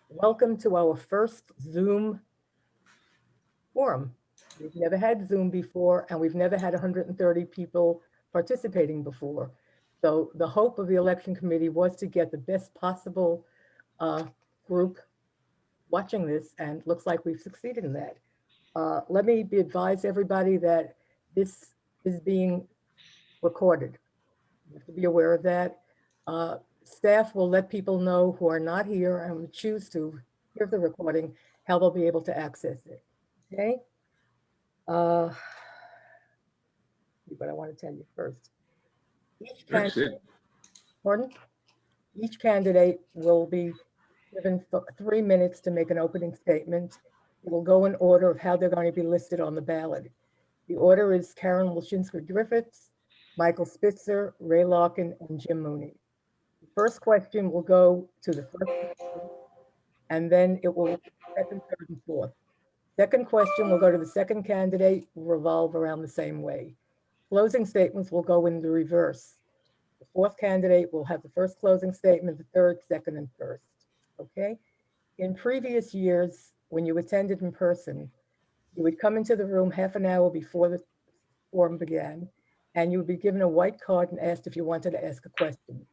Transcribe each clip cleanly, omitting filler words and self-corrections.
Welcome to our first Zoom forum. We've never had Zoom before, and we've never had 130 people participating before. So the hope of the election committee was to get the best possible group watching this, and looks like we've succeeded in that. Let me advise everybody that this is being recorded. You have to be aware of that. Staff will let people know who are not here and choose to hear the recording, how they'll be able to access it. Okay? What I want to tell you first. Each candidate will be given 3 minutes to make an opening statement. It will go in order of how they're going to be listed on the ballot. The order is Karen Wilczynski-Griffiths, Michael Spitzer, Ray Larkin, and Jim Mooney. The first question will go to the first person, and then it will second, third, and fourth. Second question will go to the second candidate, will revolve around the same way. Closing statements will go in the reverse. The fourth candidate will have the first closing statement, the third, second, and first. Okay? In previous years, when you attended in person, you would come into the room half an hour before the forum began, and you would be given a white card and asked if you wanted to ask a question.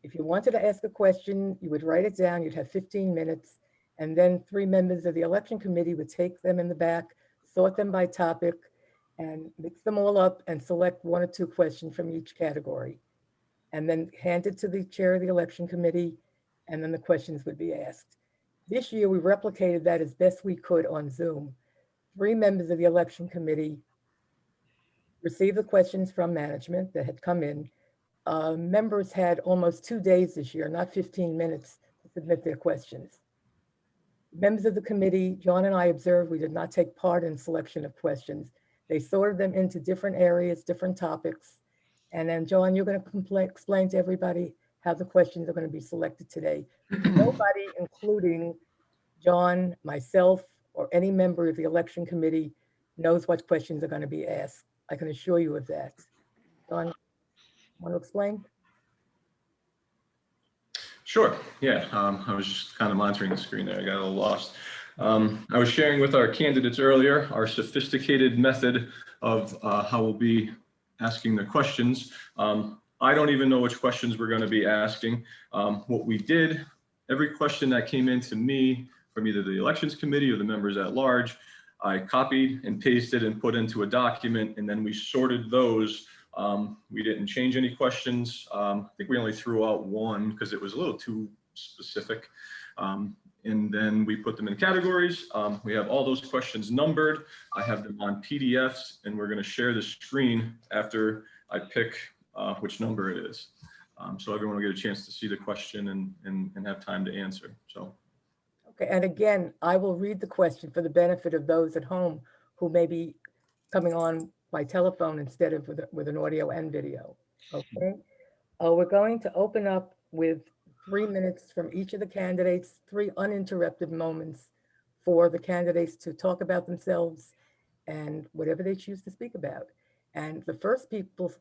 If you wanted to ask a question, you would write it down, you'd have 15 minutes, and then 3 members of the election committee would take them in the back, sort them by topic, and mix them all up and select 1 or 2 questions from each category. And then hand it to the chair of the election committee, and then the questions would be asked. This year, we replicated that as best we could on Zoom. 3 members of the election committee received the questions from management that had come in. Members had almost 2 days this year, not 15 minutes, to submit their questions. Members of the committee, John and I observed, we did not take part in selection of questions. They sorted them into different areas, different topics. And then, John, you're going to explain to everybody how the questions are going to be selected today. Nobody, including John, myself, or any member of the election committee, knows what questions are going to be asked. I can assure you of that. John, want to explain? Sure, yeah, I was just kind of monitoring the screen there. I got a little lost. I was sharing with our candidates earlier our sophisticated method of how we'll be asking the questions. I don't even know which questions we're going to be asking. What we did, every question that came in to me from either the elections committee or the members at large, I copied and pasted and put into a document, and then we sorted those. We didn't change any questions. I think we only threw out 1 because it was a little too specific. And then we put them in categories. We have all those questions numbered. I have them on PDFs, and we're going to share the screen after I pick which number it is. So everyone will get a chance to see the question and have time to answer. So. Okay, and again, I will read the question for the benefit of those at home who may be coming on by telephone instead of with an audio and video. Okay, we're going to open up with 3 minutes from each of the candidates, 3 uninterrupted moments for the candidates to talk about themselves and whatever they choose to speak about. And the first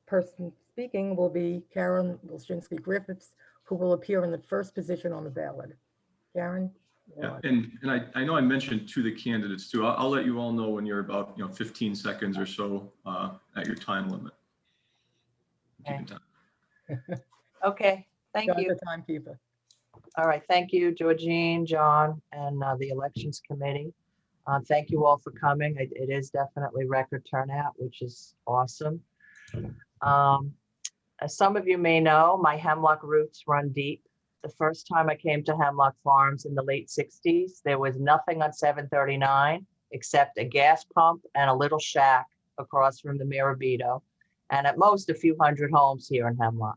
person speaking will be Karen Wilczynski-Griffiths, who will appear in the first position on the ballot. Karen? Yeah, and I know I mentioned to the candidates too. I'll let you all know when you're about 15 seconds or so at your time limit. Okay. Okay, thank John's you. the timekeeper. All right, thank you, Georgine, John, and the elections committee. Thank you all for coming. It is definitely record turnout, which is awesome. As some of you may know, my Hemlock roots run deep. The first time I came to Hemlock Farms in the late 60s, there was nothing on 739 except a gas pump and a little shack across from the Mirabito, and at most a few hundred homes here in Hemlock.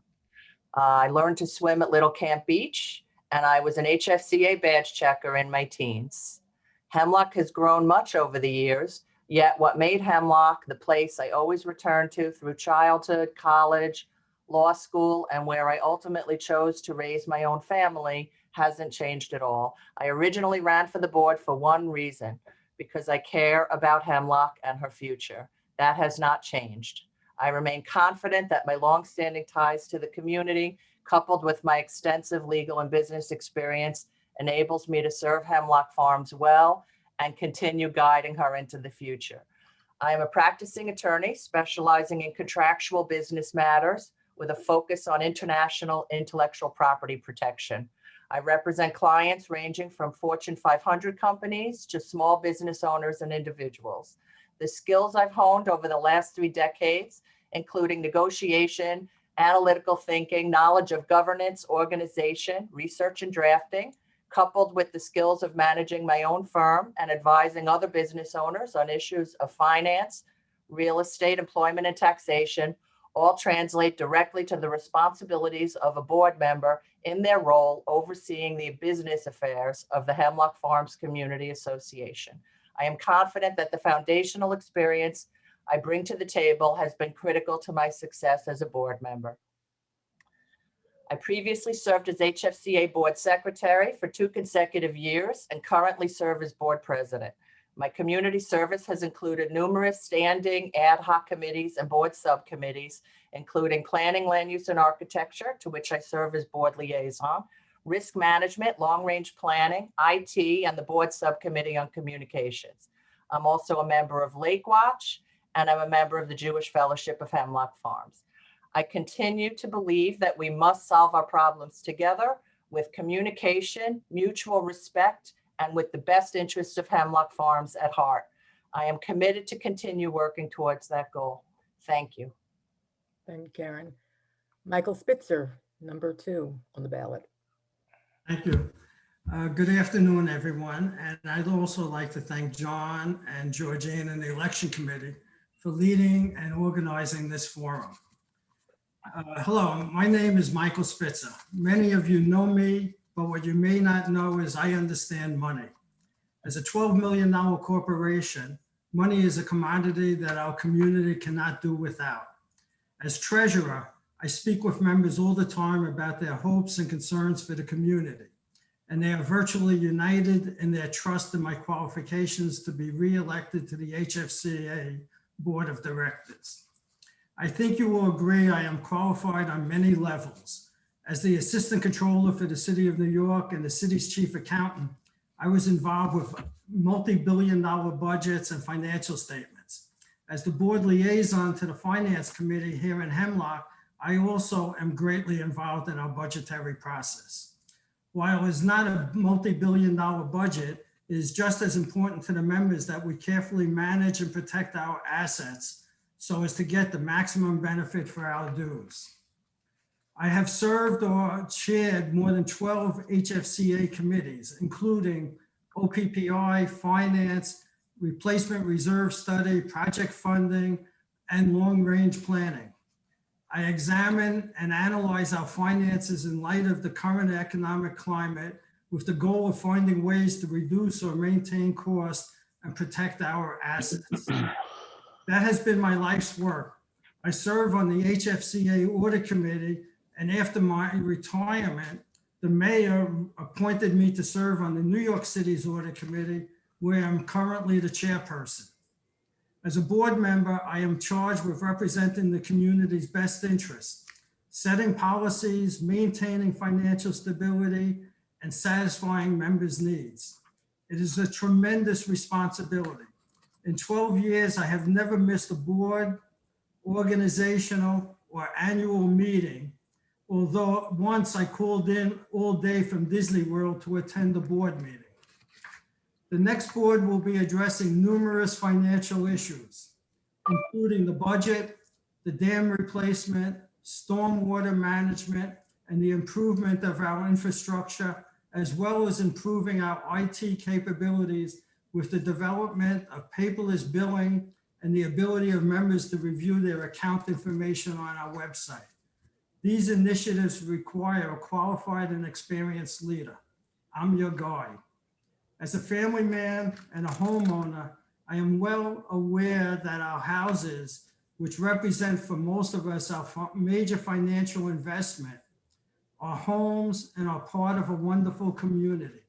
I learned to swim at Little Camp Beach, and I was an HFCA badge checker in my teens. Hemlock has grown much over the years, yet what made Hemlock the place I always returned to through childhood, college, law school, and where I ultimately chose to raise my own family hasn't changed at all. I originally ran for the board for one reason, because I care about Hemlock and her future. That has not changed. I remain confident that my longstanding ties to the community, coupled with my extensive legal and business experience, enables me to serve Hemlock Farms well and continue guiding her into the future. I am a practicing attorney specializing in contractual business matters with a focus on international intellectual property protection. I represent clients ranging from Fortune 500 companies to small business owners and individuals. The skills I've honed over the last 3 decades, including negotiation, analytical thinking, knowledge of governance, organization, research, and drafting, coupled with the skills of managing my own firm and advising other business owners on issues of finance, real estate, employment, and taxation, all translate directly to the responsibilities of a board member in their role overseeing the business affairs of the Hemlock Farms Community Association. I am confident that the foundational experience I bring to the table has been critical to my success as a board member. I previously served as HFCA board secretary for 2 consecutive years and currently serve as board president. My community service has included numerous standing ad hoc committees and board subcommittees, including planning, land use, and architecture, to which I serve as board liaison, risk management, long-range planning, IT, and the board subcommittee on communications. I'm also a member of Lake Watch, and I'm a member of the Jewish Fellowship of Hemlock Farms. I continue to believe that we must solve our problems together with communication, mutual respect, and with the best interests of Hemlock Farms at heart. I am committed to continue working towards that goal. Thank you. Thank you, Karen. Michael Spitzer, number 2 on the ballot. Thank you. Good afternoon, everyone. And I'd also like to thank John and Georgine and the election committee for leading and organizing this forum. Hello, my name is Michael Spitzer. Many of you know me, but what you may not know is I understand money. As a $12 million corporation, money is a commodity that our community cannot do without. As treasurer, I speak with members all the time about their hopes and concerns for the community, and they are virtually united in their trust in my qualifications to be re-elected to the HFCA Board of Directors. I think you will agree I am qualified on many levels. As the Assistant Controller for the City of New York and the city's Chief Accountant, I was involved with multi-billion-dollar budgets and financial statements. As the board liaison to the Finance Committee here in Hemlock, I also am greatly involved in our budgetary process. While it's not a multi-billion-dollar budget, it is just as important to the members that we carefully manage and protect our assets so as to get the maximum benefit for our dues. I have served or chaired more than 12 HFCA committees, including OPPI, Finance, Replacement Reserve Study, Project Funding, and Long-Range Planning. I examine and analyze our finances in light of the current economic climate with the goal of finding ways to reduce or maintain costs and protect our assets. That has been my life's work. I serve on the HFCA Audit Committee, and after my retirement, the mayor appointed me to serve on the New York City's Audit Committee, where I'm currently the chairperson. As a board member, I am charged with representing the community's best interests, setting policies, maintaining financial stability, and satisfying members' needs. It is a tremendous responsibility. In 12 years, I have never missed a board, organizational, or annual meeting, although once I called in all day from Disney World to attend a board meeting. The next board will be addressing numerous financial issues, including the budget, the dam replacement, stormwater management, and the improvement of our infrastructure, as well as improving our IT capabilities with the development of paperless billing and the ability of members to review their account information on our website. These initiatives require a qualified and experienced leader. I'm your guy. As a family man and a homeowner, I am well aware that our houses, which represent for most of us our major financial investment, are homes and are part of a wonderful community.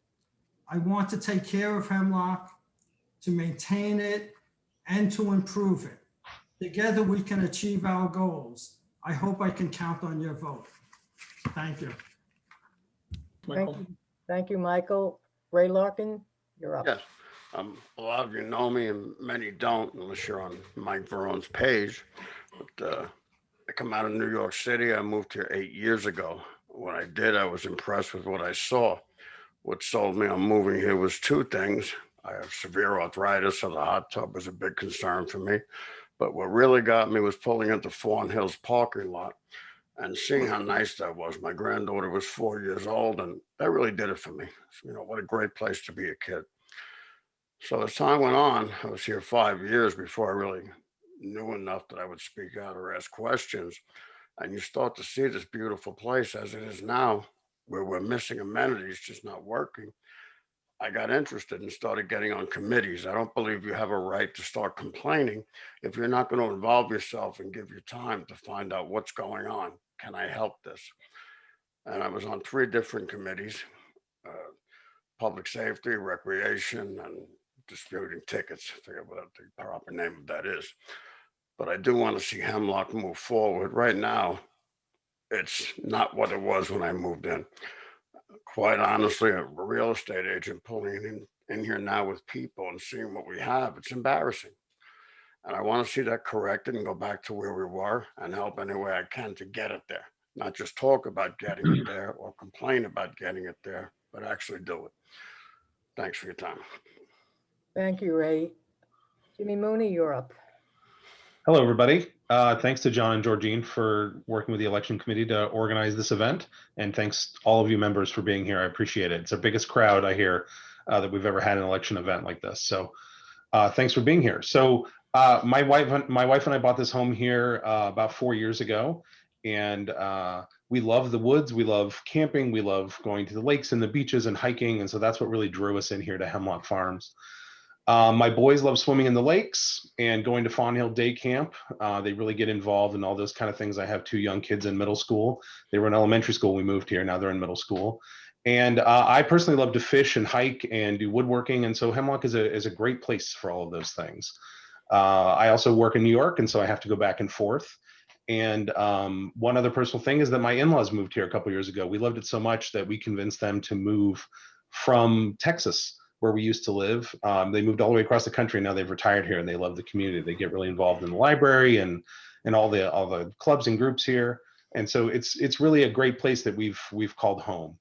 I want to take care of Hemlock, to maintain it, and to improve it. Together we can achieve our goals. I hope I can count on your vote. Thank you. Michael. Thank you, Michael. Ray Larkin, you're up. Yes, a lot of you know me and many don't unless you're on Mike Verone's page. But I come out of New York City. I moved here 8 years ago. When I did, I was impressed with what I saw. What sold me on moving here was two things. I have severe arthritis, so the hot tub was a big concern for me. But what really got me was pulling into Fawn Hills parking lot and seeing how nice that was. My granddaughter was 4 years old, and that really did it for me. You know, what a great place to be a kid. So as time went on, I was here 5 years before I really knew enough that I would speak out or ask questions. And you start to see this beautiful place as it is now, where we're missing amenities, just not working. I got interested and started getting on committees. I don't believe you have a right to start complaining if you're not going to involve yourself and give your time to find out what's going on. Can I help this? And I was on 3 different committees, uh, public safety, recreation, and disputing tickets. I forget what the proper name of that is. But I do want to see Hemlock move forward. Right now, it's not what it was when I moved in. Quite honestly, a real estate agent pulling in here now with people and seeing what we have, it's embarrassing. And I want to see that corrected and go back to where we were and help any way I can to get it there. Not just talk about getting it there or complain about getting it there, but actually do it. Thanks for your time. Thank you, Ray. Jimmy Mooney, you're up. Hello, everybody. Thanks to John and Georgine for working with the election committee to organize this event. And thanks all of you members for being here. I appreciate it. It's our biggest crowd, I hear, that we've ever had an election event like this. So thanks for being here. So my wife and I bought this home here about 4 years ago. And we love the woods. We love camping. We love going to the lakes and the beaches and hiking. And so that's what really drew us in here to Hemlock Farms. My boys love swimming in the lakes and going to Fawn Hill Day Camp. They really get involved in all those kind of things. I have 2 young kids in middle school. They were in elementary school when we moved here. Now they're in middle school. And I personally love to fish and hike and do woodworking. And so Hemlock is a great place for all of those things. I also work in New York, and so I have to go back and forth. And one other personal thing is that my in-laws moved here a couple years ago. We loved it so much that we convinced them to move from Texas, where we used to live. They moved all the way across the country. Now they've retired here and they love the community. They get really involved in the library and all the clubs and groups here. And so it's really a great place that we've called home.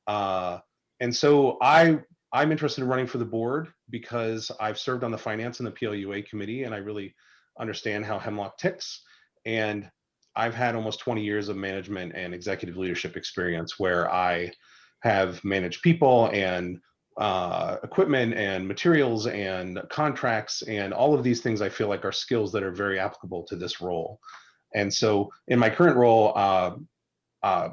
And so I'm interested in running for the board because I've served on the finance and the PLUA committee, and I really understand how Hemlock ticks. And I've had almost 20 years of management and executive leadership experience where I have managed people and equipment and materials and contracts and all of these things. I feel like are skills that are very applicable to this role. And so in my current role,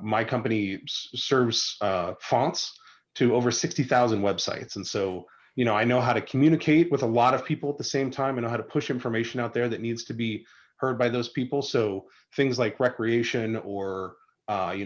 my company serves fonts to over 60,000 websites. And so, you know, I know how to communicate with a lot of people at the same time. I know how to push information out there that needs to be heard by those people. So things like recreation or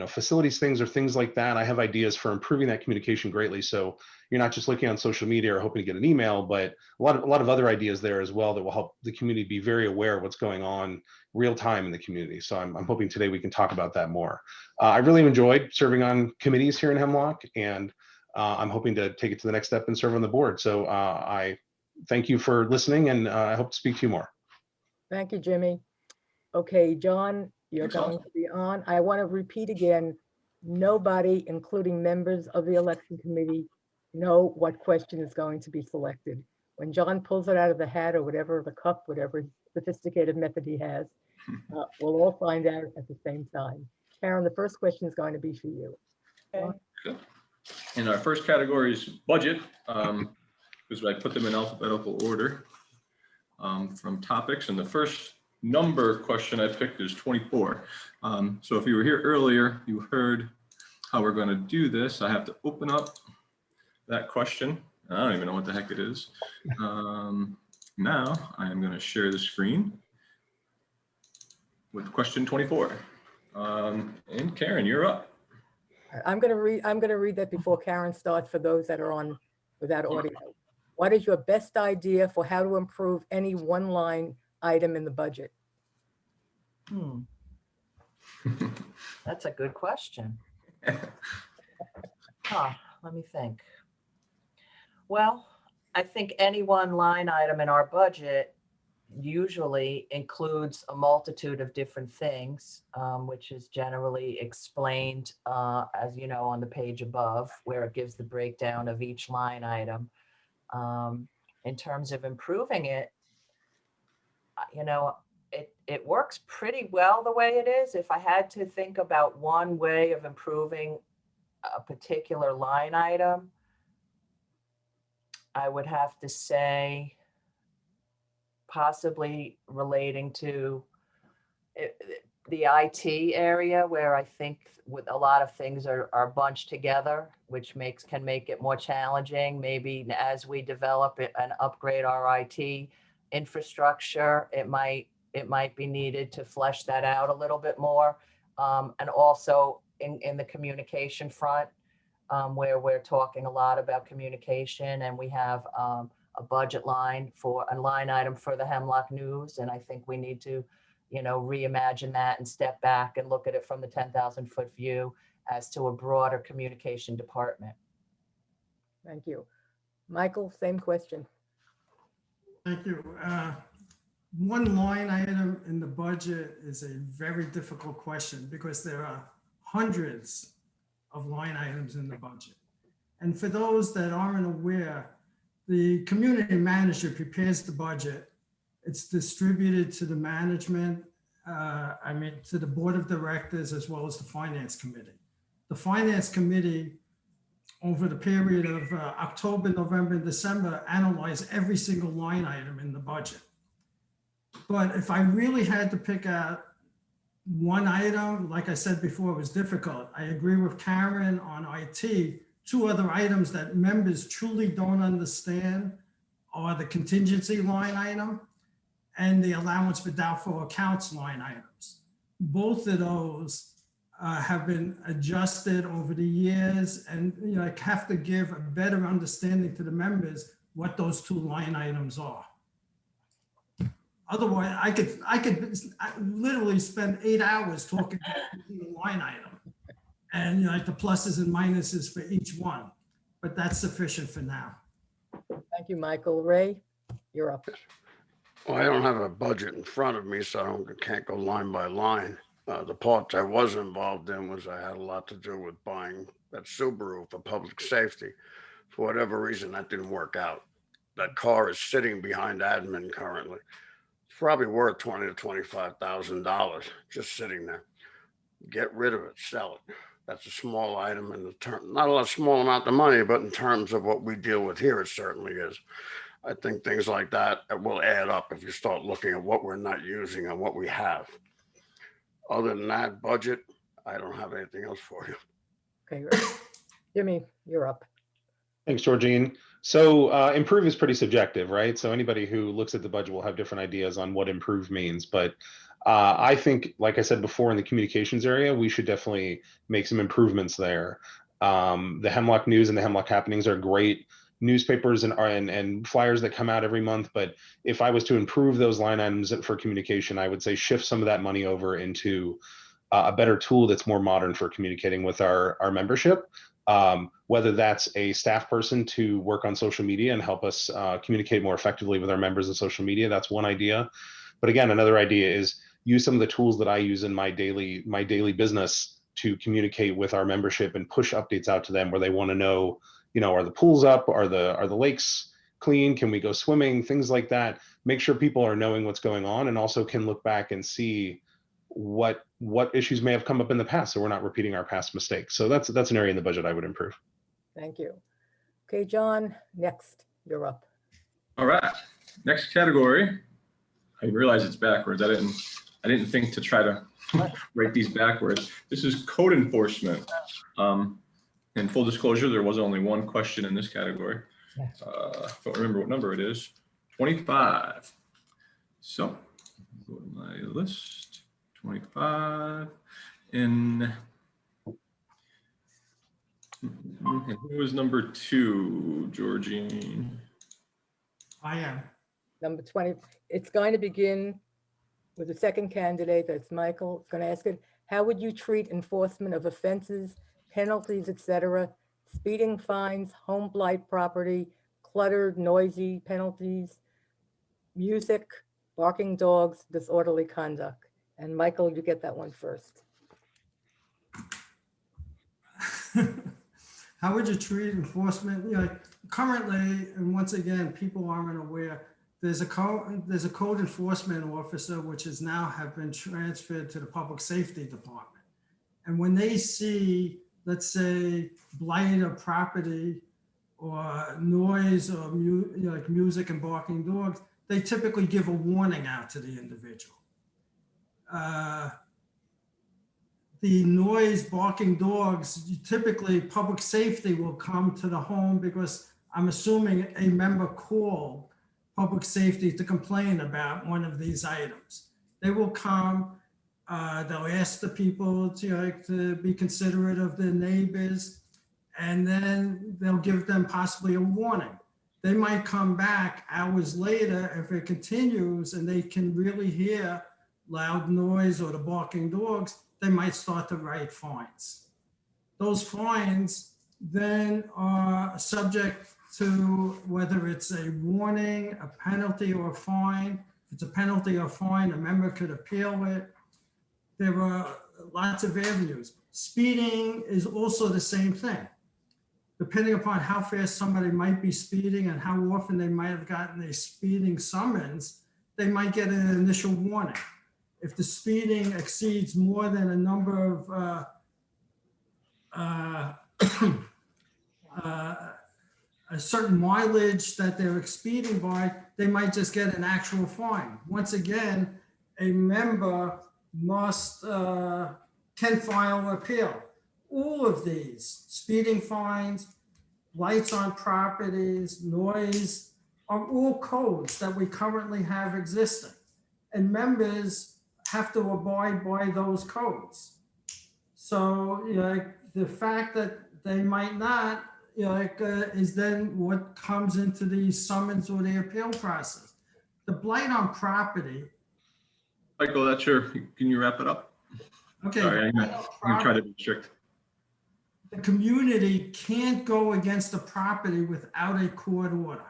facilities things or things like that. I have ideas for improving that communication greatly. So you're not just looking on social media or hoping to get an email, but a lot of other ideas there as well that will help the community be very aware of what's going on real time in the community. So I'm hoping today we can talk about that more. I really enjoyed serving on committees here in Hemlock, and I'm hoping to take it to the next step and serve on the board. So I thank you for listening, and I hope to speak to you more. Thank you, Jimmy. Okay, John, you're Thanks, going to be on. I want to repeat again, nobody, including members of the election committee, know what question is going to be selected. When John pulls it out of the hat or whatever, the cup, whatever sophisticated method he has, we'll all find out at the same time. Karen, the first question is going to be for you. Okay. Good. And our first category is budget, because I put them in alphabetical order from topics. And the first number question I picked is 24. So if you were here earlier, you heard how we're going to do this. I have to open up that question. I don't even know what the heck it is. Now I am going to share the screen with question 24. And Karen, you're up. I'm going to read that before Karen starts for those that are on without audio. What is your best idea for how to improve any one-line item in the budget? That's a good question. Huh. let me think. Well, I think any one line item in our budget usually includes a multitude of different things, which is generally explained, as you know, on the page above, where it gives the breakdown of each line item. In terms of improving it, you know, it works pretty well the way it is. If I had to think about one way of improving a particular line item, I would have to say possibly relating to the IT area, where I think with a lot of things are bunched together, which can make it more challenging. Maybe as we develop it and upgrade our IT infrastructure, it might be needed to flesh that out a little bit more. And also in the communication front, where we're talking a lot about communication, and we have a budget line for a line item for the Hemlock News. And I think we need to, reimagine that and step back and look at it from the 10,000-foot view as to a broader communication department. Thank you. Michael, same question. Thank you. One line item in the budget is a very difficult question because there are hundreds of line items in the budget. And for those that aren't aware, the community manager prepares the budget. It's distributed to the management, to the board of directors, as well as the finance committee. The finance committee, over the period of October, November, and December, analyze every single line item in the budget. But if I really had to pick out one item, like I said before, it was difficult. I agree with Karen on IT. Two other items that members truly don't understand are the contingency line item and the allowance for doubtful accounts line items. Both of those have been adjusted over the years, and I have to give a better understanding to the members what those two line items are. Otherwise, I could literally spend 8 hours talking about the line item and the pluses and minuses for each one, but that's sufficient for now. Thank you, Michael. Ray, you're up. Well, I don't have a budget in front of me, so I can't go line by line. The part I was involved in was I had a lot to do with buying that Subaru for public safety. For whatever reason, that didn't work out. That car is sitting behind admin currently. It's probably worth $20,000 to $25,000 just sitting there. Get rid of it, sell it. That's a small item in the term, not a small amount of money, but in terms of what we deal with here, it certainly is. I think things like that will add up if you start looking at what we're not using and what we have. Other than that, budget, I don't have anything else for you. Okay, Jimmy, you're up. Thanks, Georgine. So improve is pretty subjective, right? So anybody who looks at the budget will have different ideas on what improve means. But I think, like I said before, in the communications area, we should definitely make some improvements there. The Hemlock News and the Hemlock Happenings are great newspapers and flyers that come out every month. But if I was to improve those line items for communication, I would say shift some of that money over into a better tool that's more modern for communicating with our membership. Whether that's a staff person to work on social media and help us communicate more effectively with our members in social media, that's one idea. But again, another idea is use some of the tools that I use in my daily business to communicate with our membership and push updates out to them where they want to know, are the pools up? Are the lakes clean? Can we go swimming? Things like that. Make sure people are knowing what's going on and also can look back and see what issues may have come up in the past, so we're not repeating our past mistakes. So that's an area in the budget I would improve. Thank you. Okay, John, next, you're up. All right, next category. I realize it's backwards. I didn't think to try to write these backwards. This is code enforcement. In full disclosure, there was only one question in this category. Don't remember what number it is. 25. So go to my list. 25. And who was number 2, Georgine? I am. Number 20. It's going to begin with the second candidate. That's Michael. It's going to ask it, how would you treat enforcement of offenses, penalties, etc., speeding fines, home blight property, cluttered, noisy penalties, music, barking dogs, disorderly conduct. And Michael, you get that one first. How would you treat enforcement? You know, currently, and once again, people aren't aware, there's a code enforcement officer, which is now have been transferred to the public safety department. And when they see, let's say, blight of property or noise or like music and barking dogs, they typically give a warning out to the individual. The noise, barking dogs, typically public safety will come to the home because I'm assuming a member called public safety to complain about one of these items. They will come, they'll ask the people to be considerate of their neighbors, and then they'll give them possibly a warning. They might come back hours later if it continues and they can really hear loud noise or the barking dogs, they might start to write fines. Those fines then are subject to whether it's a warning, a penalty, or a fine. If it's a penalty or fine, a member could appeal it. There are lots of avenues. Speeding is also the same thing. Depending upon how fast somebody might be speeding and how often they might have gotten a speeding summons, they might get an initial warning. If the speeding exceeds more than a number of a certain mileage that they're speeding by, they might just get an actual fine. Once again, a member must can file an appeal. All of these speeding fines, lights on properties, noise, are all codes that we currently have existing, and members have to abide by those codes. So, you know, the fact that they might not, you know, is then what comes into the summons or the appeal process. The blight on property. Michael, that's your, can you wrap it up? Okay. Sorry, I'm gonna try to be strict. The community can't go against the property without a court order.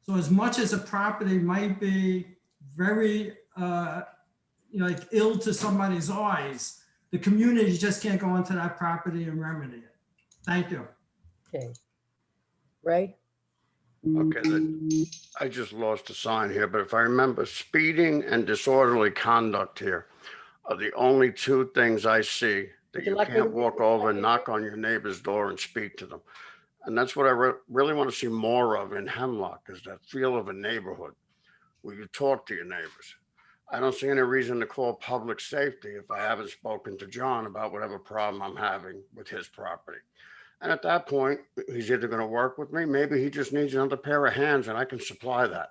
So as much as a property might be very, you know, like ill to somebody's eyes, the community just can't go onto that property and remedy it. Thank you. Okay. Ray? Okay, I just lost a sign here, but if I remember, speeding and disorderly conduct here are the only two things I see that Would you you like me can't to- walk over and knock on your neighbor's door and speak to them. And that's what I really want to see more of in Hemlock, is that feel of a neighborhood where you talk to your neighbors. I don't see any reason to call public safety if I haven't spoken to John about whatever problem I'm having with his property. And at that point, he's either going to work with me, maybe he just needs another pair of hands and I can supply that.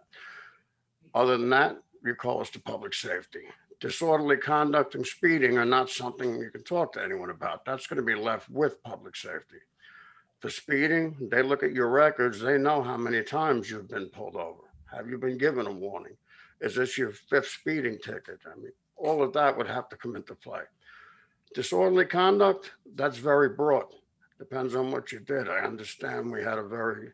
Other than that, you call us to public safety. Disorderly conduct and speeding are not something you can talk to anyone about. That's going to be left with public safety. For speeding, they look at your records, they know how many times you've been pulled over. Have you been given a warning? Is this your 5th speeding ticket? I mean, all of that would have to come into play. Disorderly conduct, that's very broad. Depends on what you did. I understand we had a very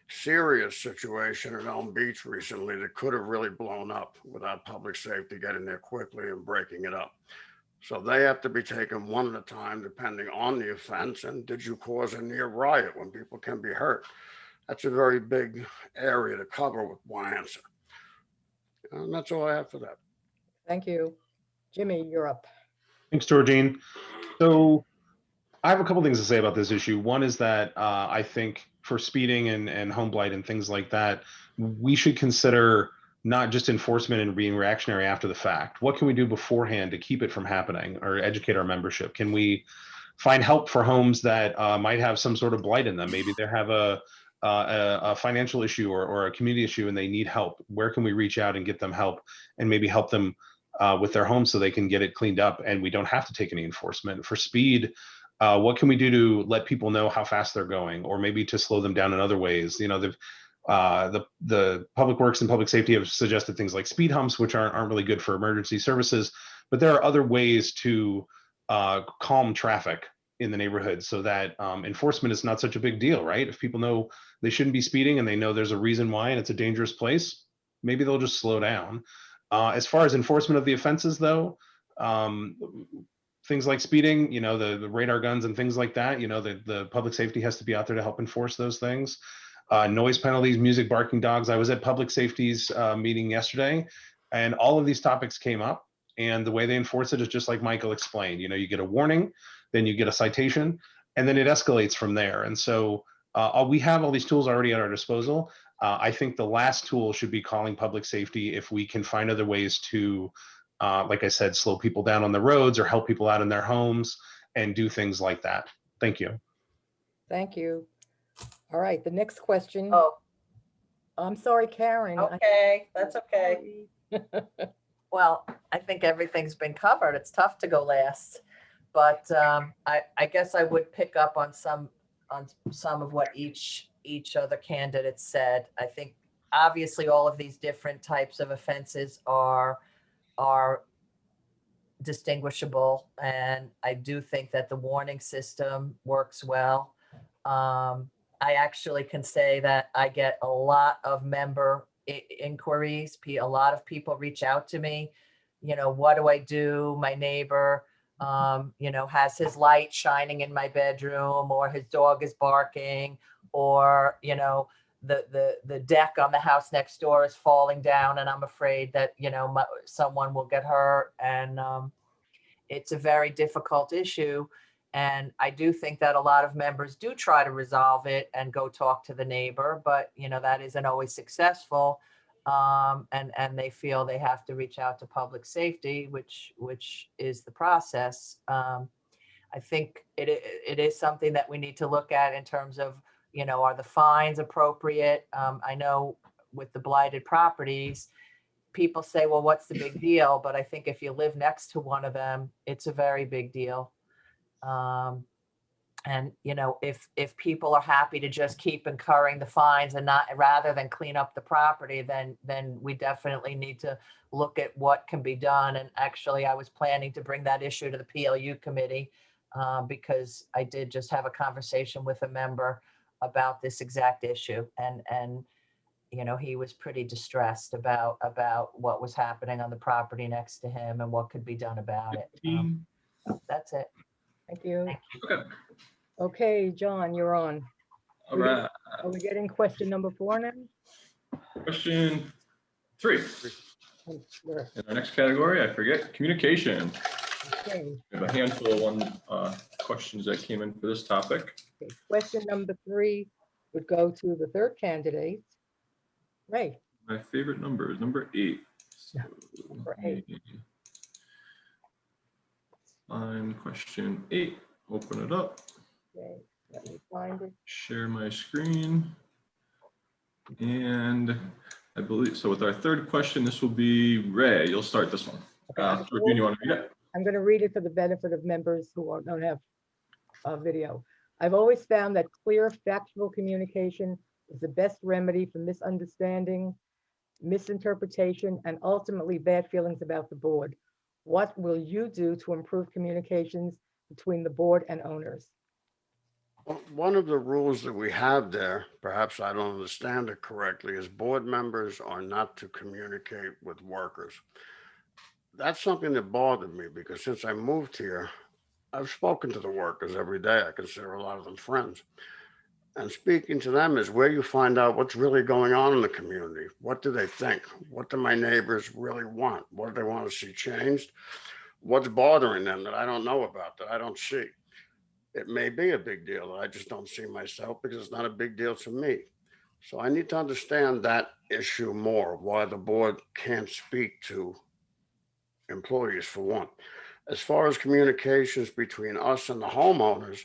serious situation in Elm Beach recently that could have really blown up without public safety getting there quickly and breaking it up. So they have to be taken one at a time, depending on the offense. And did you cause a near riot when people can be hurt? That's a very big area to cover with one answer. And that's all I have for that. Thank you. Jimmy, you're up. Thanks, Georgine. So I have a couple things to say about this issue. One is that I think for speeding and home blight and things like that, we should consider not just enforcement and being reactionary after the fact. What can we do beforehand to keep it from happening or educate our membership? Can we find help for homes that might have some sort of blight in them? Maybe they have a financial issue or a community issue and they need help. Where can we reach out and get them help and maybe help them with their home so they can get it cleaned up and we don't have to take any enforcement? For speed, what can we do to let people know how fast they're going, or maybe to slow them down in other ways? You know, the public works and public safety have suggested things like speed humps, which aren't really good for emergency services, but there are other ways to calm traffic in the neighborhood so that enforcement is not such a big deal, right? If people know they shouldn't be speeding and they know there's a reason why and it's a dangerous place, maybe they'll just slow down. As far as enforcement of the offenses though, things like speeding, you know, the radar guns and things like that, you know, the public safety has to be out there to help enforce those things. Noise penalties, music, barking dogs. I was at public safety's meeting yesterday, and all of these topics came up, and the way they enforce it is just like Michael explained. You know, you get a warning, then you get a citation, and then it escalates from there. And so we have all these tools already at our disposal. I think the last tool should be calling public safety if we can find other ways to, like I said, slow people down on the roads or help people out in their homes and do things like that. Thank you. Thank you. All right, the next question. Oh, I'm sorry, Karen. okay, that's okay. Well, I think everything's been covered. It's tough to go last, but I guess I would pick up on some of what each other candidate said. I think obviously all of these different types of offenses are distinguishable, and I do think that the warning system works well. I actually can say that I get a lot of member inquiries. A lot of people reach out to me, you know, what do I do? My neighbor, you know, has his light shining in my bedroom, or his dog is barking, or, you know, the deck on the house next door is falling down and I'm afraid that, you know, someone will get hurt. And it's a very difficult issue. And I do think that a lot of members do try to resolve it and go talk to the neighbor, but you know, that isn't always successful. And they feel they have to reach out to public safety, which is the process. I think it is something that we need to look at in terms of, you know, are the fines appropriate? I know with the blighted properties, people say, well, what's the big deal? But I think if you live next to one of them, it's a very big deal. And you know, if people are happy to just keep incurring the fines and not, rather than clean up the property, then we definitely need to look at what can be done. And actually, I was planning to bring that issue to the PLU committee because I did just have a conversation with a member about this exact issue, and you know, he was pretty distressed about what was happening on the property next to him and what could be done about it. That's it. Thank you. Okay. Okay, John, you're on. All right. Are we getting question number 4 now? Question 3. Oh, sure. In our next category, I forget, communication. Okay. We have a handful of questions that came in for this topic. Okay. Question number 3 would go to the third candidate, Ray. My favorite number is number 8. So Number 8. Find question 8. Open it up. Okay, let me find it. Share my screen. And I believe, so with our third question, this will be Ray. You'll start this one. Georgine, you want to read it? I'm going to read it for the benefit of members who don't have video. I've always found that clear, factual communication is the best remedy for misunderstanding, misinterpretation, and ultimately bad feelings about the board. What will you do to improve communications between the board and owners? Well, one of the rules that we have there, perhaps I don't understand it correctly, is board members are not to communicate with workers. That's something that bothered me because since I moved here, I've spoken to the workers every day. I consider a lot of them friends. And speaking to them is where you find out what's really going on in the community. What do they think? What do my neighbors really want? What do they want to see changed? What's bothering them that I don't know about, that I don't see? It may be a big deal that I just don't see myself because it's not a big deal to me. So I need to understand that issue more, why the board can't speak to employees for one. As far as communications between us and the homeowners,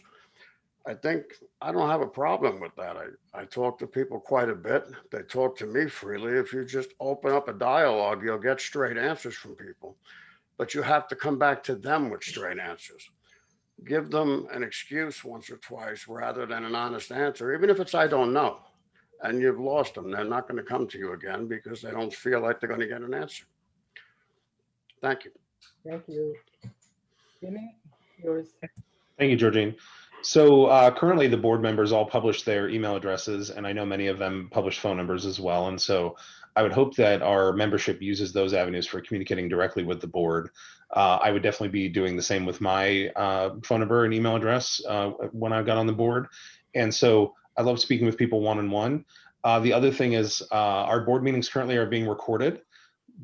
I think I don't have a problem with that. I talk to people quite a bit. They talk to me freely. If you just open up a dialogue, you'll get straight answers from people, but you have to come back to them with straight answers. Give them an excuse once or twice rather than an honest answer, even if it's I don't know, and you've lost them. They're not going to come to you again because they don't feel like they're going to get an answer. Thank you. Thank you. Jimmy, yours. Thank you, Georgine. So currently the board members all publish their email addresses, and I know many of them publish phone numbers as well. And so I would hope that our membership uses those avenues for communicating directly with the board. I would definitely be doing the same with my phone number and email address when I got on the board. And so I love speaking with people one-on-one. The other thing is our board meetings currently are being recorded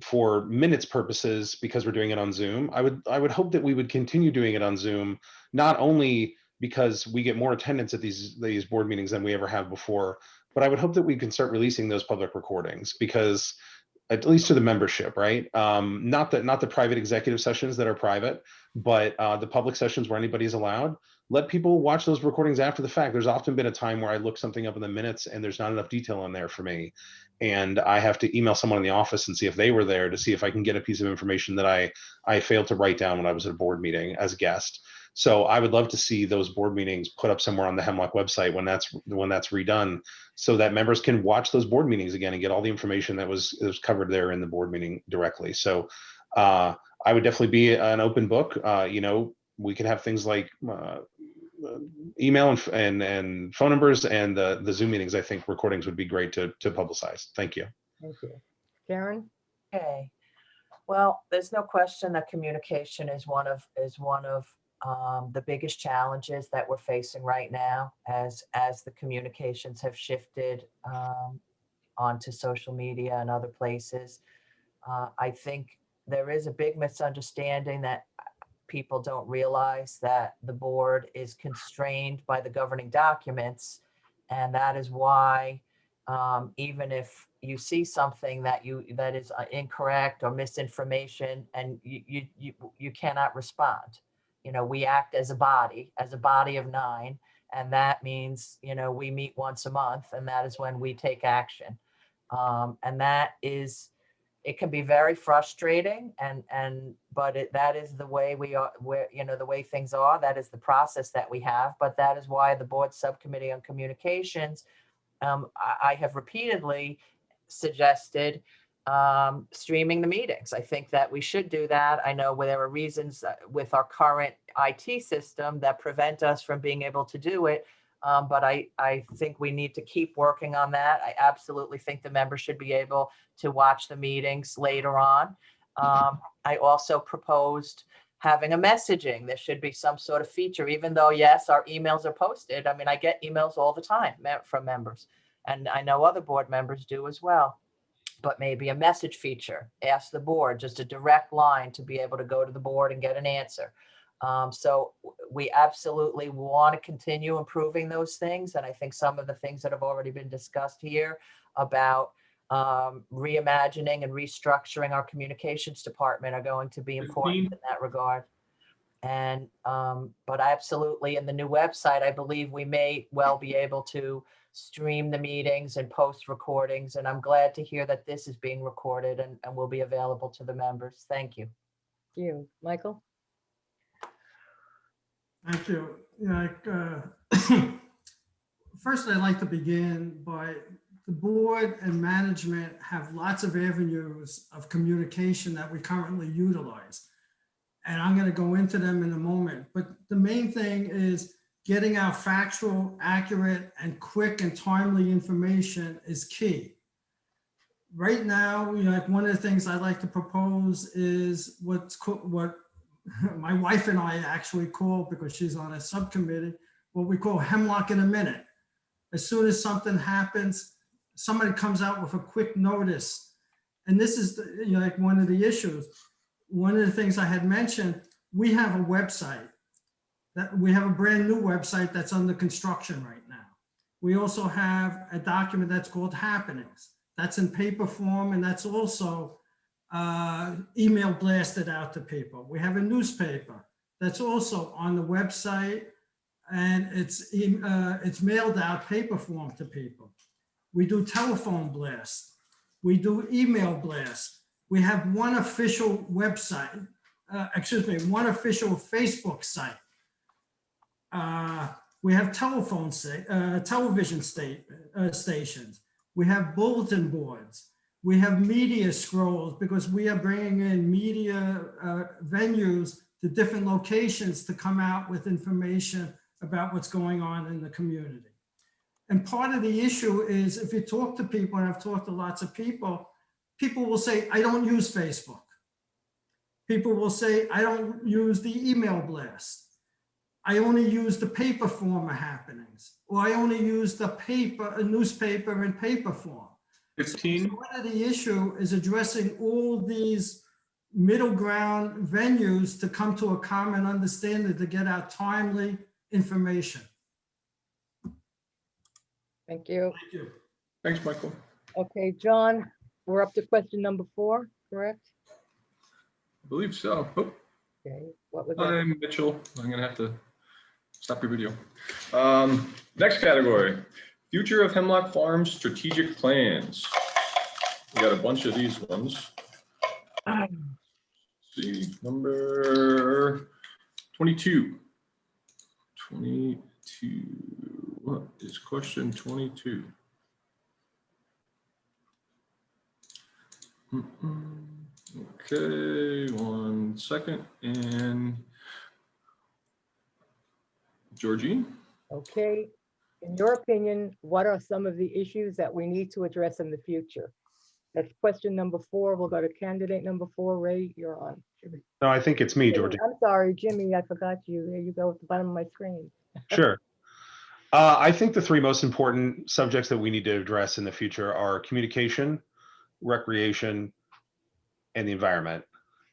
for minutes purposes because we're doing it on Zoom. I would hope that we would continue doing it on Zoom, not only because we get more attendance at these board meetings than we ever have before, but I would hope that we can start releasing those public recordings, because at least to the membership, right? Not the private executive sessions that are private, but the public sessions where anybody's allowed. Let people watch those recordings after the fact. There's often been a time where I look something up in the minutes and there's not enough detail on there for me. And I have to email someone in the office and see if they were there to see if I can get a piece of information that I failed to write down when I was at a board meeting as a guest. So I would love to see those board meetings put up somewhere on the Hemlock website when that's redone, so that members can watch those board meetings again and get all the information that was covered there in the board meeting directly. So I would definitely be an open book. We could have things like email and phone numbers, and the Zoom meetings. I think recordings would be great to publicize. Thank you. Thank you. Karen? Okay. Well, there's no question that communication is one of the biggest challenges that we're facing right now, as the communications have shifted onto social media and other places. I think there is a big misunderstanding that people don't realize that the board is constrained by the governing documents, and that is why even if you see something that is incorrect or misinformation, and you cannot respond. We act as a body of 9, and that means we meet once a month, and that is when we take action. And it can be very frustrating, but that is the way we are, the way things are. That is the process that we have, but that is why the board subcommittee on communications, I have repeatedly suggested streaming the meetings. I think that we should do that. I know there are reasons with our current IT system that prevent us from being able to do it. But I think we need to keep working on that. I absolutely think the members should be able to watch the meetings later on. I also proposed having a messaging. There should be some sort of feature, even though, yes, our emails are posted. I mean, I get emails all the time from members, and I know other board members do as well. But maybe a message feature, ask the board, just a direct line to be able to go to the board and get an answer. So we absolutely want to continue improving those things. And I think some of the things that have already been discussed here about reimagining and restructuring our communications department are going to be important in that regard. And but absolutely, in the new website, I believe we may well be able to stream the meetings and post recordings. And I'm glad to hear that this is being recorded and will be available to the members. Thank you. You, Michael? Thank you. First, I'd like to begin by the board and management have lots of avenues of communication that we currently utilize. And I'm going to go into them in a moment. But the main thing is getting out factual, accurate, and quick and timely information is key. Right now, one of the things I'd like to propose is what my wife and I actually call, because she's on a subcommittee, what we call Hemlock in a minute. As soon as something happens, somebody comes out with a quick notice. And this is one of the issues. One of the things I had mentioned, we have a website. We have a brand new website that's under construction right now. We also have a document that's called Happenings. That's in paper form, and that's also email blasted out to people. We have a newspaper that's also on the website, and it's mailed out paper form to people. We do telephone blasts. We do email blasts. We have one official website, one official Facebook site. We have television stations. We have bulletin boards. We have media scrolls, because we are bringing in media venues the different locations to come out with information about what's going on in the community. And part of the issue is if you talk to people, and I've talked to lots of people, people will say, I don't use Facebook. People will say, I don't use the email blast. I only use the paper form of happenings, or I only use the paper, a newspaper in paper form. 15. So part of the issue is addressing all these middle ground venues to come to a common understanding to get out timely information. Thank you. Thank you. Thanks, Michael. Okay, John, we're up to question number 4, correct? I believe so. Oh, Okay, what was that? I'm Mitchell. I'm gonna have to stop your video. Next category, future of Hemlock Farms strategic plans. We got a bunch of these ones. Let's see, number 22. 22. What is question 22? Okay, 1 second. And Georgine? Okay, in your opinion, what are some of the issues that we need to address in the future? That's question number 4. We'll go to candidate number 4. Ray, you're on. Jimmy. No, I think it's me, George. I'm sorry, Jimmy, I forgot you. There you go at the bottom of my screen. Sure. I think the 3 most important subjects that we need to address in the future are communication, recreation, and the environment.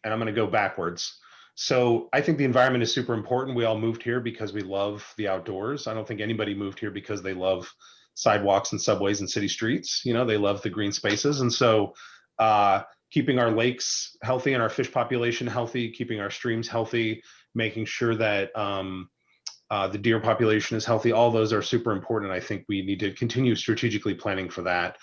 And I'm going to go backwards. So I think the environment is super important. We all moved here because we love the outdoors. I don't think anybody moved here because they love sidewalks and subways and city streets. You know, they love the green spaces. And so keeping our lakes healthy and our fish population healthy, keeping our streams healthy, making sure that the deer population is healthy, all those are super important. I think we need to continue strategically planning for that.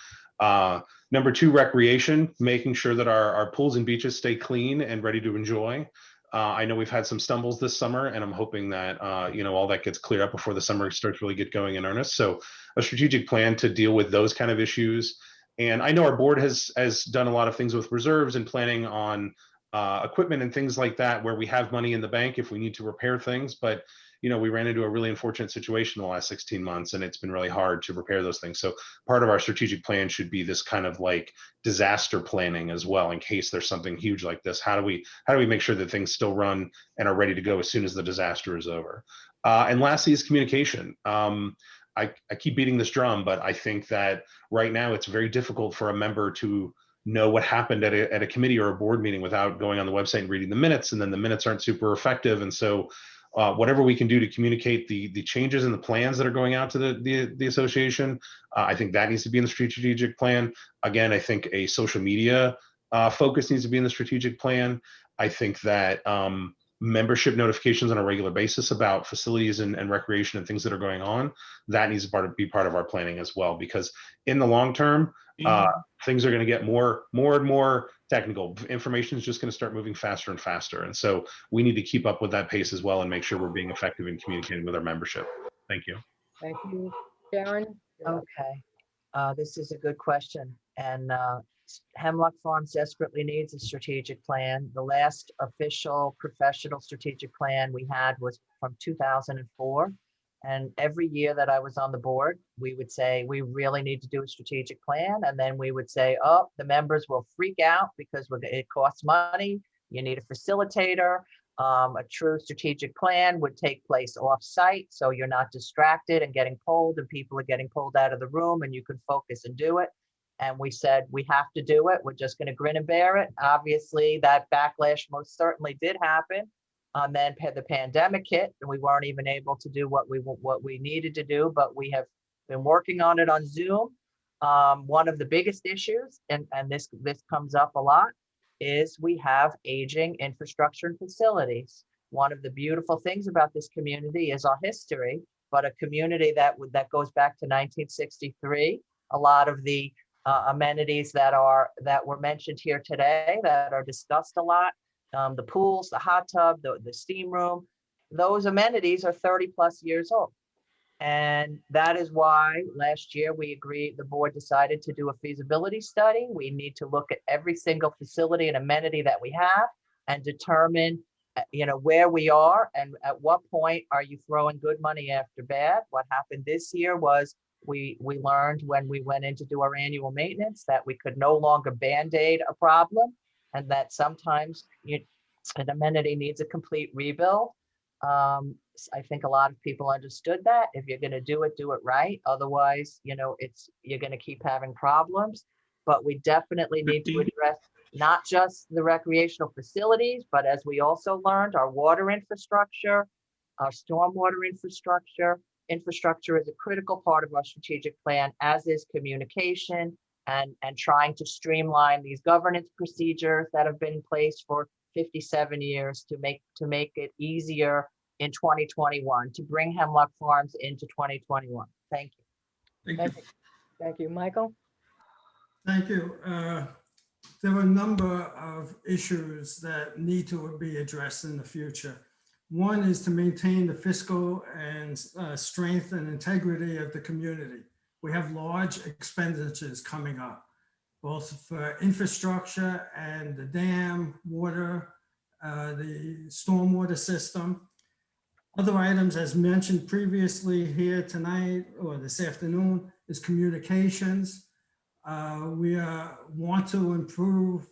Number 2, recreation, making sure that our pools and beaches stay clean and ready to enjoy. I know we've had some stumbles this summer, and I'm hoping that you know, all that gets cleared up before the summer starts really get going in earnest. So a strategic plan to deal with those kind of issues. And I know our board has done a lot of things with reserves and planning on equipment and things like that, where we have money in the bank if we need to repair things. But you know, we ran into a really unfortunate situation in the last 16 months, and it's been really hard to repair those things. So part of our strategic plan should be this kind of like disaster planning as well, in case there's something huge like this. How do we make sure that things still run and are ready to go as soon as the disaster is over? And lastly is communication. I keep beating this drum, but I think that right now it's very difficult for a member to know what happened at a committee or a board meeting without going on the website and reading the minutes, and then the minutes aren't super effective. And so whatever we can do to communicate the changes in the plans that are going out to the association, I think that needs to be in the strategic plan. Again, I think a social media focus needs to be in the strategic plan. I think that membership notifications on a regular basis about facilities and recreation and things that are going on, that needs to be part of our planning as well, because in the long term, things are going to get more and more technical. Information is just going to start moving faster and faster. And so we need to keep up with that pace as well and make sure we're being effective in communicating with our membership. Thank you. Thank you. Sharon? you're up. Okay, this is a good question. And Hemlock Farms desperately needs a strategic plan. The last official professional strategic plan we had was from 2004. And every year that I was on the board, we would say, we really need to do a strategic plan. And then we would say, oh, the members will freak out because it costs money. You need a facilitator. A true strategic plan would take place off-site, so you're not distracted and getting pulled, and people are getting pulled out of the room, and you can focus and do it. And we said, we have to do it. We're just going to grin and bear it. Obviously, that backlash most certainly did happen. Then the pandemic hit, and we weren't even able to do what we needed to do, but we have been working on it on Zoom. One of the biggest issues, and this comes up a lot, is we have aging infrastructure and facilities. One of the beautiful things about this community is our history, but a community that goes back to 1963. A lot of the amenities that were mentioned here today that are discussed a lot, the pools, the hot tub, the steam room, those amenities are 30 plus years old. And that is why last year the board decided to do a feasibility study. We need to look at every single facility and amenity that we have and determine where we are and at what point are you throwing good money after bad. What happened this year was we learned when we went in to do our annual maintenance that we could no longer Band-Aid a problem, and that sometimes an amenity needs a complete rebuild. I think a lot of people understood that. If you're going to do it right. Otherwise, you're going to keep having problems. But we definitely need to address not just the recreational facilities, but as we also learned, our water infrastructure, our stormwater infrastructure. Infrastructure is a critical part of our strategic plan, as is communication and trying to streamline these governance procedures that have been in place for 57 years to make it easier in 2021, to bring Hemlock Farms into 2021. Thank you. Thank you. Michael? Thank you. There are a number of issues that need to be addressed in the future. One is to maintain the fiscal and strength and integrity of the community. We have large expenditures coming up, both for infrastructure and the dam, water, the stormwater system. Other items, as mentioned previously here tonight or this afternoon, is communications. We want to improve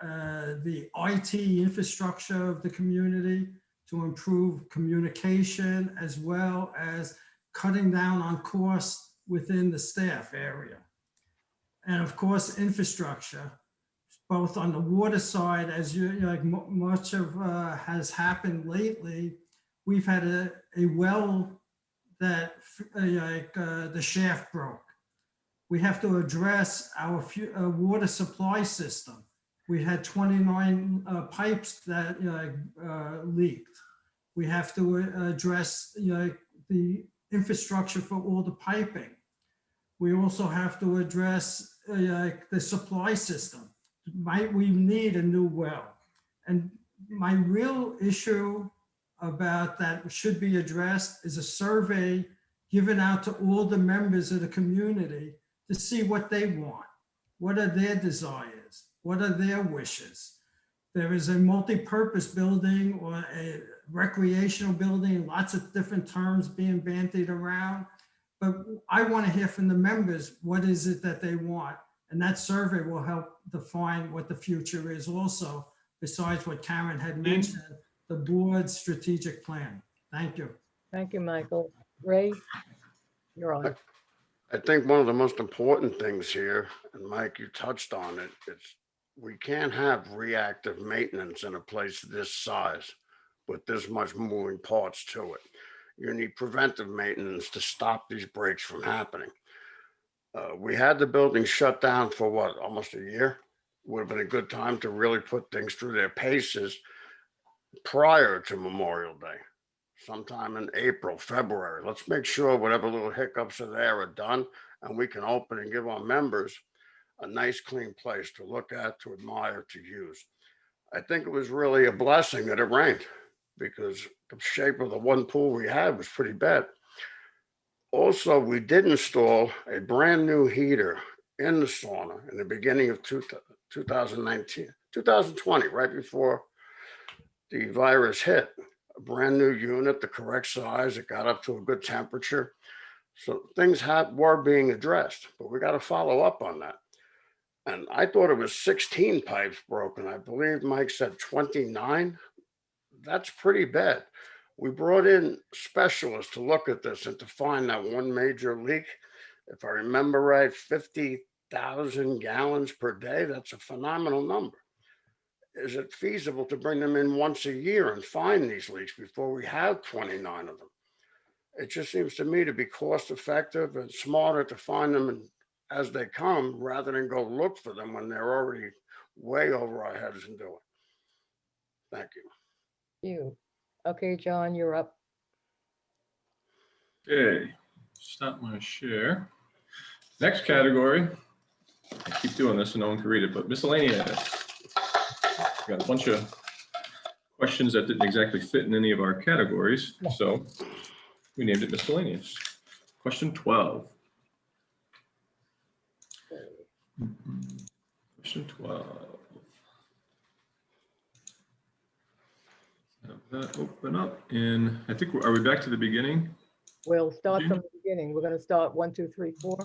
the IT infrastructure of the community, to improve communication, as well as cutting down on costs within the staff area. And of course, infrastructure, both on the water side, as much of has happened lately. We've had a well that the shaft broke. We have to address our water supply system. We had 29 pipes that leaked. We have to address the infrastructure for all the piping. We also have to address the supply system. Might we need a new well? And my real issue about that should be addressed is a survey given out to all the members of the community to see what they want. What are their desires? What are their wishes? There is a multi-purpose building or a recreational building, lots of different terms being bandied around. But I want to hear from the members, what is it that they want? And that survey will help define what the future is also, besides what Karen had mentioned, the board's strategic plan. Thank you. Thank you, Michael. Ray, you're on. I think one of the most important things here, and Mike, you touched on it, it's we can't have reactive maintenance in a place this size with this much moving parts to it. You need preventive maintenance to stop these breaks from happening. We had the building shut down for what, almost a year? Would have been a good time to really put things through their paces prior to Memorial Day, sometime in April, February. Let's make sure whatever little hiccups are there are done, and we can open and give our members a nice, clean place to look at, to admire, to use. I think it was really a blessing that it rained, because the shape of the one pool we had was pretty bad. Also, we did install a brand new heater in the sauna in the beginning of 2020, right before the virus hit. A brand new unit, the correct size, it got up to a good temperature. So things were being addressed, but we got to follow up on that. And I thought it was 16 pipes broken. I believe Mike said 29. That's pretty bad. We brought in specialists to look at this and to find that one major leak. If I remember right, 50,000 gallons per day. That's a phenomenal number. Is it feasible to bring them in once a year and find these leaks before we have 29 of them? It just seems to me to be cost effective and smarter to find them as they come rather than go look for them when they're already way over our heads and do it. Thank you. You. Okay, John, you're up. Okay, stop my share. Next category, I keep doing this and no one can read it, but miscellaneous. Got a bunch of questions that didn't exactly fit in any of our categories, so we named it miscellaneous. Question 12. Question 12. Open up, and I think, are we back to the beginning? We'll start Mhm. from the beginning. We're gonna start 1, 2, 3, 4.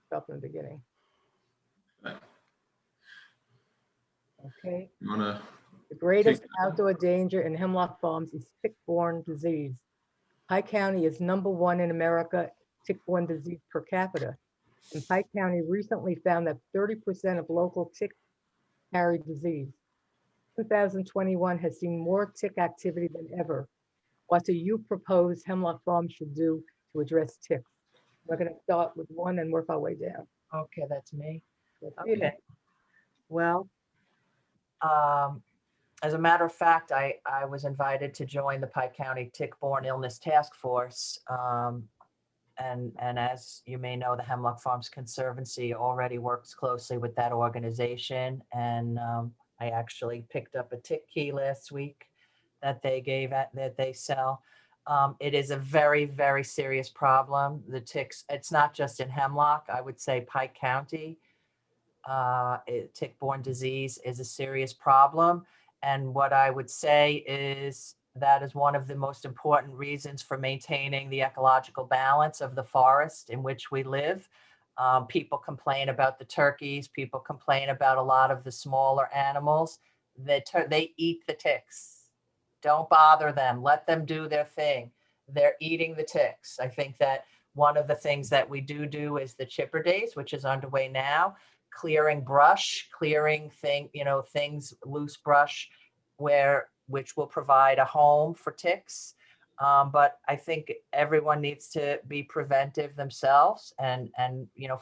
Start from the beginning. Okay. You wanna The greatest take, outdoor danger in Hemlock Farms is tick-borne disease. Pike County is #1 in America tick-borne disease per capita. And Pike County recently found that 30% of local ticks carry disease. 2021 has seen more tick activity than ever. What do you propose Hemlock Farms should do to address ticks? We're going to start with 1 and work our way down. Okay, that's me. That's you. Okay. Well, as a matter of fact, I was invited to join the Pike County Tick-Borne Illness Task Force. And as you may know, the Hemlock Farms Conservancy already works closely with that organization. And I actually picked up a tick key last week that they sell. It is a very, very serious problem. The ticks, it's not just in Hemlock, I would say Pike County. Tick-borne disease is a serious problem. And what I would say is that is one of the most important reasons for maintaining the ecological balance of the forest in which we live. People complain about the turkeys. People complain about a lot of the smaller animals. They eat the ticks. Don't bother them. Let them do their thing. They're eating the ticks. I think that one of the things that we do is the chipper days, which is underway now. Clearing brush, clearing things, loose brush, which will provide a home for ticks. But I think everyone needs to be preventive themselves and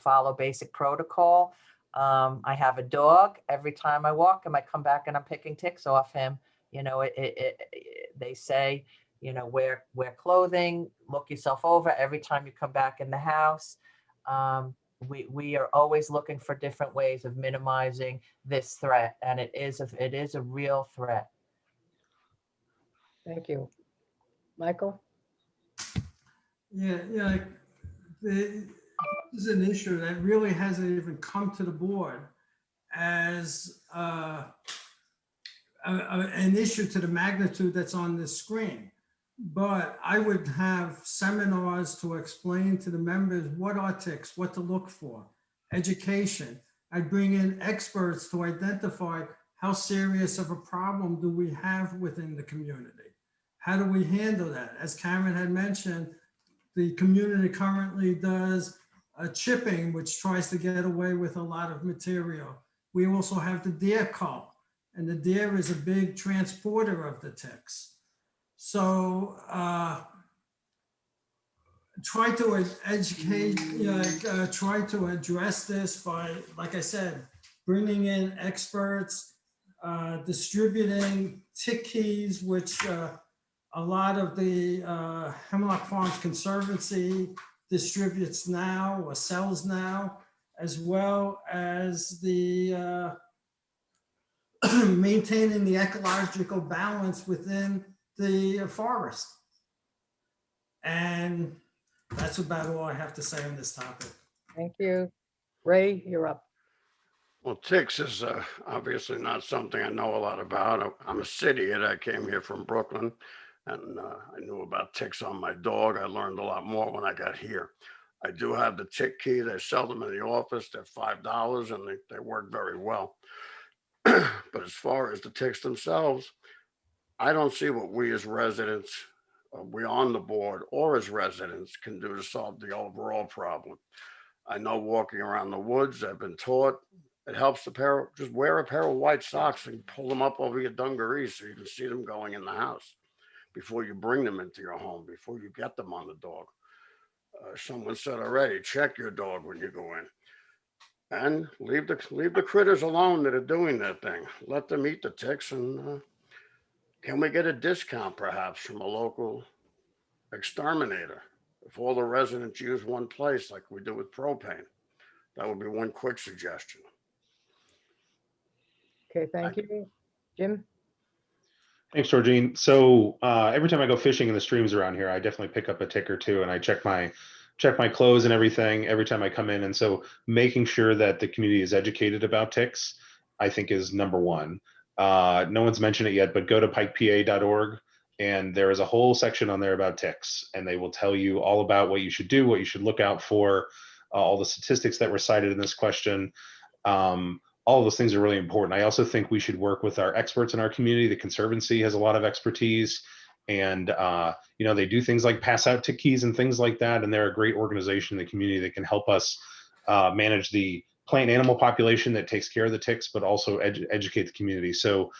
follow basic protocol. I have a dog. Every time I walk him, I come back and I'm picking ticks off him. They say, wear clothing, look yourself over every time you come back in the house. We are always looking for different ways of minimizing this threat, and it is a real threat. Thank you. Michael? Yeah, this is an issue that really hasn't even come to the board as an issue to the magnitude that's on this screen. But I would have seminars to explain to the members what are ticks, what to look for, education. I'd bring in experts to identify how serious of a problem do we have within the community. How do we handle that? As Karen had mentioned, the community currently does chipping, which tries to get away with a lot of material. We also have the deer cull, and the deer is a big transporter of the ticks. So try to educate, try to address this by, like I said, bringing in experts, distributing tick keys, which a lot of the Hemlock Farms Conservancy distributes now or sells now, as well as the maintaining the ecological balance within the forest. And that's about all I have to say on this topic. Thank you. Ray, you're up. Well, ticks is obviously not something I know a lot about. I'm a cityiot. I came here from Brooklyn, and I knew about ticks on my dog. I learned a lot more when I got here. I do have the tick key. They sell them in the office. They're $5, and they work very well. But as far as the ticks themselves, I don't see what we as residents, we on the board, or as residents can do to solve the overall problem. I know walking around the woods, I've been taught it helps just wear a pair of white socks and pull them up over your dungarees so you can see them going in the house before you bring them into your home, before you get them on the dog. Someone said already, check your dog when you go in. And leave the critters alone that are doing that thing. Let them eat the ticks. And can we get a discount perhaps from a local exterminator? If all the residents use one place like we do with propane, that would be one quick suggestion. Okay, thank you. Jim? Thanks, Georgine. So every time I go fishing in the streams around here, I definitely pick up a tick or two, and I check my clothes and everything every time I come in. And so making sure that the community is educated about ticks, I think, is number one. No one's mentioned it yet, but go to pikepa.org And there is a whole section on there about ticks, and they will tell you all about what you should do, what you should look out for, all the statistics that were cited in this question. All of those things are really important. I also think we should work with our experts in our community. The Conservancy has a lot of expertise, and they do things like pass out tick keys and things like that. And they're a great organization in the community that can help us manage the plant and animal population that takes care of the ticks, but also educate the community. So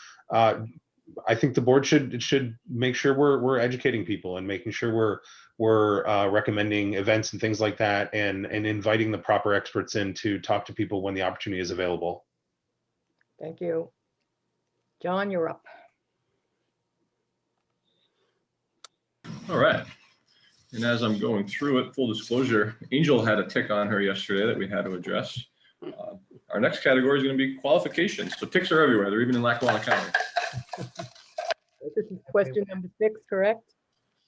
I think the board should make sure we're educating people and making sure we're recommending events and things like that, and inviting the proper experts in to talk to people when the opportunity is available. Thank you. John, you're up. All right. And as I'm going through it, full disclosure, Angel had a tick on her yesterday that we had to address. Our next category is going to be qualifications. So ticks are everywhere. They're even in Lackawanna County. This is question number 6, correct?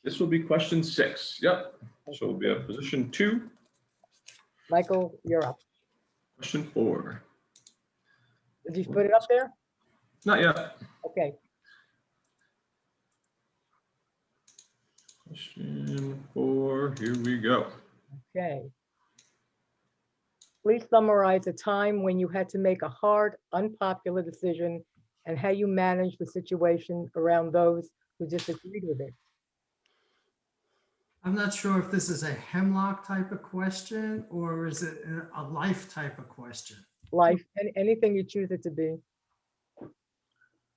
This will be question 6. Yep. So we'll be at position 2. Michael, you're up. Question 4. Did you put it up there? Not yet. Okay. Question 4. Here we go. Okay. Please summarize a time when you had to make a hard, unpopular decision and how you managed the situation around those who disagreed with it. I'm not sure if this is a Hemlock type of question or is it a life type of question? Life, anything you choose it to be.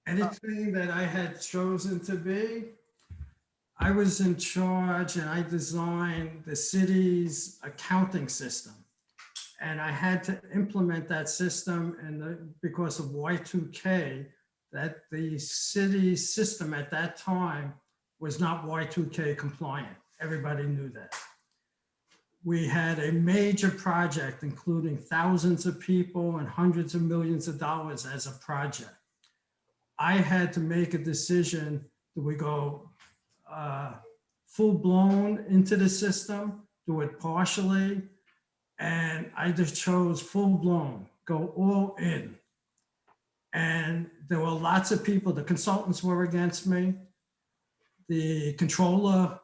Anything that I had chosen to be, I was in charge and I designed the city's accounting system. And I had to implement that system because of Y2K, that the city system at that time was not Y2K compliant. Everybody knew that. We had a major project, including thousands of people and hundreds of millions of dollars as a project. I had to make a decision, do we go full blown into the system, do it partially? And I just chose full blown, go all in. And there were lots of people, the consultants were against me. The controller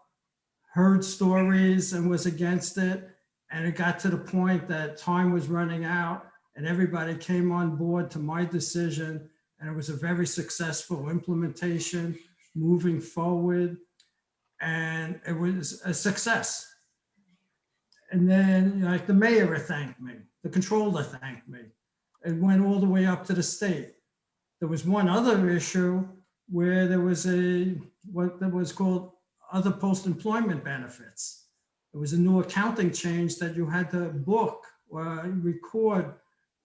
heard stories and was against it. And it got to the point that time was running out and everybody came on board to my decision. And it was a very successful implementation moving forward. And it was a success. And then like the mayor thanked me, the controller thanked me. It went all the way up to the state. There was one other issue where there was what was called other post-employment benefits. It was a new accounting change that you had to book or record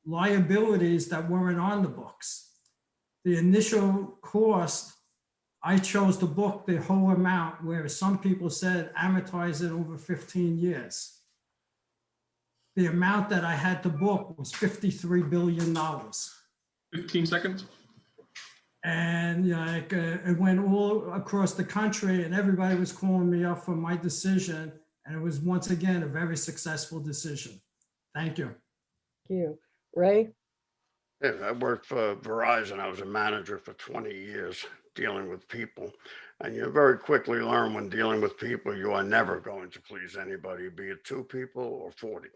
liabilities that weren't on the books. The initial cost, I chose to book the whole amount, where some people said amortize it over 15 years. The amount that I had to book was $53 billion. 15 seconds. And it went all across the country and everybody was calling me up for my decision. And it was once again, a very successful decision. Thank you. Thank you. Ray? Yeah, I worked for Verizon. I was a manager for 20 years dealing with people. And you very quickly learn when dealing with people, you are never going to please anybody, be it 2 people or 40.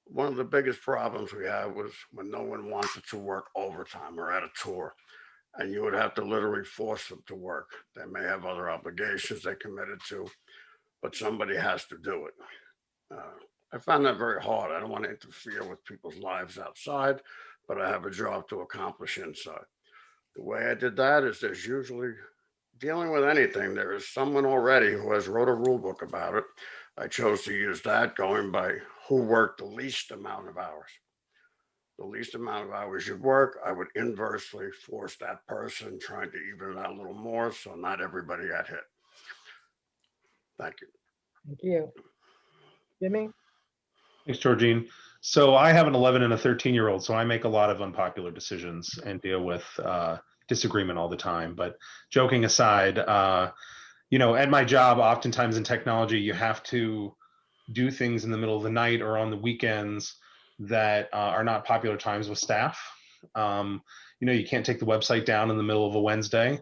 One of the biggest problems we had was when no one wanted to work overtime or at a tour, and you would have to literally force them to work. They may have other obligations they committed to, but somebody has to do it. I found that very hard. I don't want to interfere with people's lives outside, but I have a job to accomplish inside. The way I did that is there's usually, dealing with anything, there is someone already who has wrote a rule book about it. I chose to use that, going by who worked the least amount of hours. The least amount of hours you work, I would inversely force that person, trying to even it out a little more so not everybody got hit. Thank you. Thank you. Jimmy? Thanks, Georgine. So I have an 11 and a 13-year-old, so I make a lot of unpopular decisions and deal with disagreement all the time. But joking aside, at my job, oftentimes in technology, you have to do things in the middle of the night or on the weekends that are not popular times with staff. You can't take the website down in the middle of a Wednesday.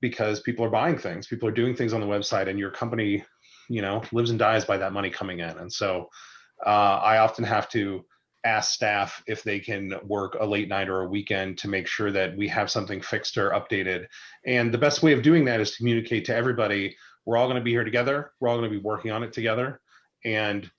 because people are buying things, people are doing things on the website, and your company, lives and dies by that money coming in. And so I often have to ask staff if they can work a late night or a weekend to make sure that we have something fixed or updated. And the best way of doing that is to communicate to everybody, we're all going to be here together. We're all going to be working on it together. And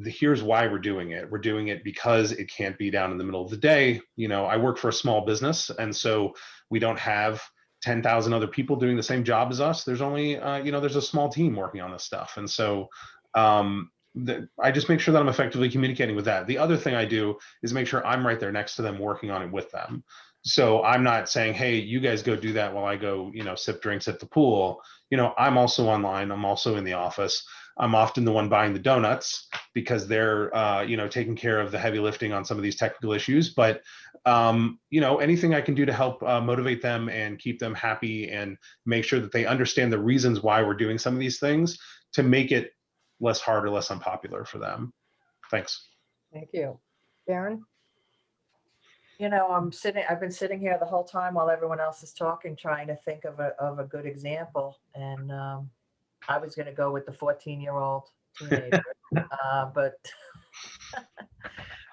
here's why we're doing it. We're doing it because it can't be down in the middle of the day. I work for a small business, and so we don't have 10,000 other people doing the same job as us. There's only, there's a small team working on this stuff. And so I just make sure that I'm effectively communicating with that. The other thing I do is make sure I'm right there next to them working on it with them. So I'm not saying, hey, you guys go do that while I go, sip drinks at the pool. I'm also online. I'm also in the office. I'm often the one buying the donuts because they're, taking care of the heavy lifting on some of these technical issues. But, anything I can do to help motivate them and keep them happy and make sure that they understand the reasons why we're doing some of these things to make it less hard or less unpopular for them. Thanks. Thank you. Karen? I've been sitting here the whole time while everyone else is talking, trying to think of a good example. And I was going to go with the 14-year-old teenager,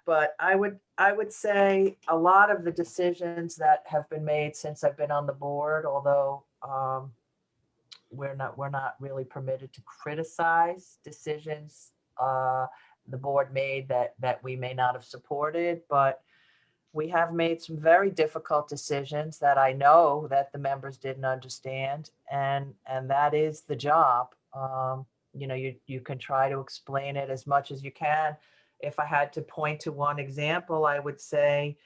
but I would say a lot of the decisions that have been made since I've been on the board, although we're not really permitted to criticize decisions the board made that we may not have supported, but we have made some very difficult decisions that I know that the members didn't understand, and that is the job. You can try to explain it as much as you can. If I had to point to one example, I would say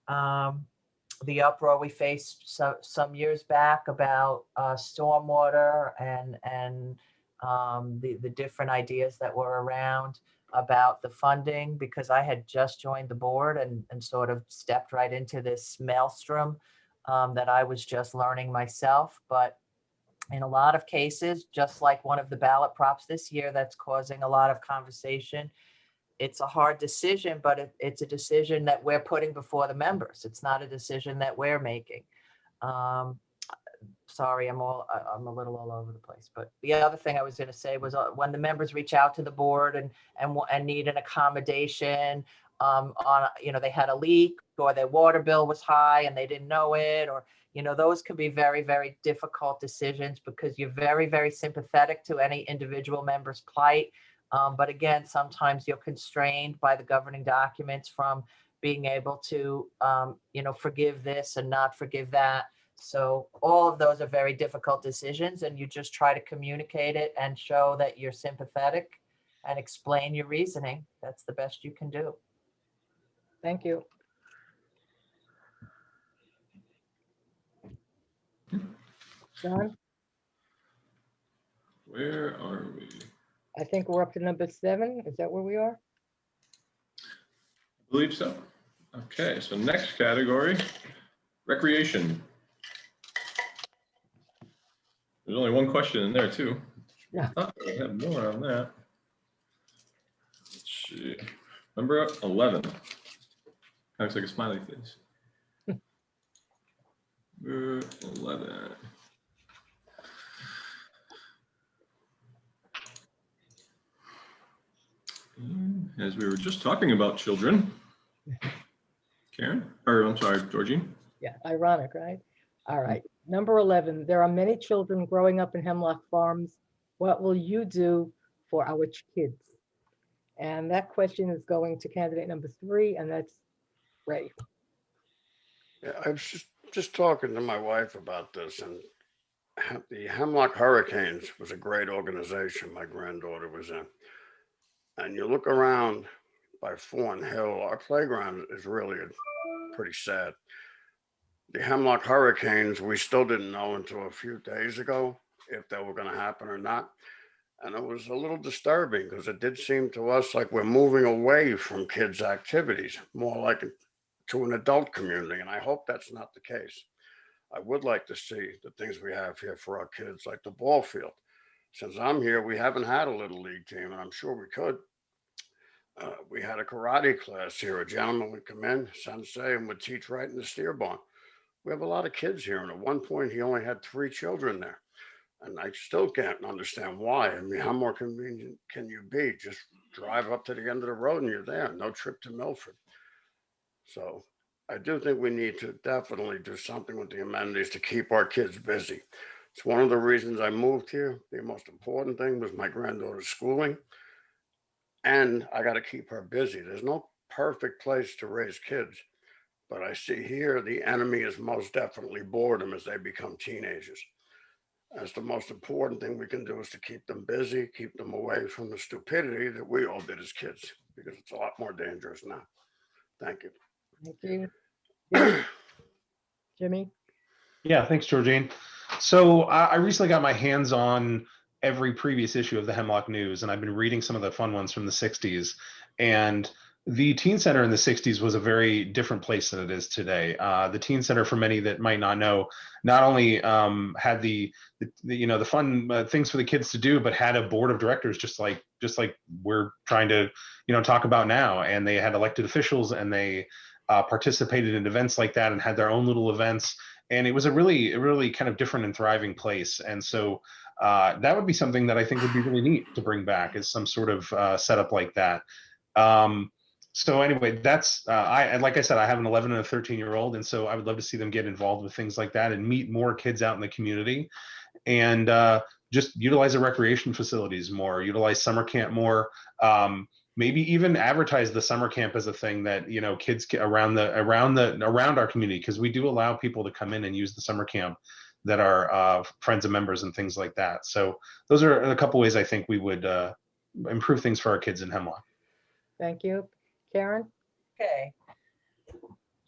the uproar we faced some years back about stormwater and the different ideas that were around about the funding, because I had just joined the board and sort of stepped right into this maelstrom that I was just learning myself. But in a lot of cases, just like one of the ballot props this year that's causing a lot of conversation, it's a hard decision, but it's a decision that we're putting before the members. It's not a decision that we're making. Sorry, I'm a little all over the place. But the other thing I was going to say was when the members reach out to the board and need an accommodation on, they had a leak or their water bill was high and they didn't know it, or, those can be very, very difficult decisions because you're very, very sympathetic to any individual member's plight. But again, sometimes you're constrained by the governing documents from being able to, forgive this and not forgive that. So all of those are very difficult decisions, and you just try to communicate it and show that you're sympathetic and explain your reasoning. That's the best you can do. Thank you. John, Where are we? I think we're up to number 7. Is that where we are? I believe so. Okay, so next category, recreation. There's only one question in there too. Yeah. I have more on that. Let's see. Number 11. Looks like a smiley face. Number 11. As we were just talking about children, Karen, or I'm sorry, Georgine. Yeah, ironic, right? All right. Number 11, there are many children growing up in Hemlock Farms. What will you do for our kids? And that question is going to candidate number 3, and that's Ray. Yeah, I was just talking to my wife about this, and the Hemlock Hurricanes was a great organization my granddaughter was in. And you look around by Fawn Hill, our playground is really pretty sad. The Hemlock Hurricanes, we still didn't know until a few days ago if they were going to happen or not. And it was a little disturbing because it did seem to us like we're moving away from kids' activities, more like to an adult community. And I hope that's not the case. I would like to see the things we have here for our kids, like the ball field. Since I'm here, we haven't had a little league team, and I'm sure we could. We had a karate class here. A gentleman would come in, sensei, and would teach right in the steer barn. We have a lot of kids here, and at one point he only had 3 children there. And I still can't understand why. I mean, how more convenient can you be? Just drive up to the end of the road and you're there. No trip to Milford. So I do think we need to definitely do something with the amenities to keep our kids busy. It's one of the reasons I moved here. The most important thing was my granddaughter's schooling, and I got to keep her busy. There's no perfect place to raise kids, but I see here the enemy is most definitely boredom as they become teenagers. That's the most important thing we can do, is to keep them busy, keep them away from the stupidity that we all did as kids, because it's a lot more dangerous now. Thank you. Thank you. Jimmy? Jimmy? Yeah, thanks, Georgine. So I recently got my hands on every previous issue of the Hemlock News, and I've been reading some of the fun ones from the 60s. And the teen center in the 60s was a very different place than it is today. The teen center, for many that might not know, not only had the fun things for the kids to do, but had a board of directors just like we're trying to talk about now. And they had elected officials, and they participated in events like that and had their own little events. And it was a really kind of different and thriving place. And so that would be something that I think would be really neat to bring back, is some sort of setup like that. So anyway, that's like I said, I have an 11 and a 13-year-old, and so I would love to see them get involved with things like that and meet more kids out in the community, and just utilize the recreation facilities more, utilize summer camp more. Maybe even advertise the summer camp as a thing that kids around our community, because we do allow people to come in and use the summer camp that are friends of members and things like that. So those are a couple ways I think we would improve things for our kids in Hemlock. Thank you. Karen? Okay.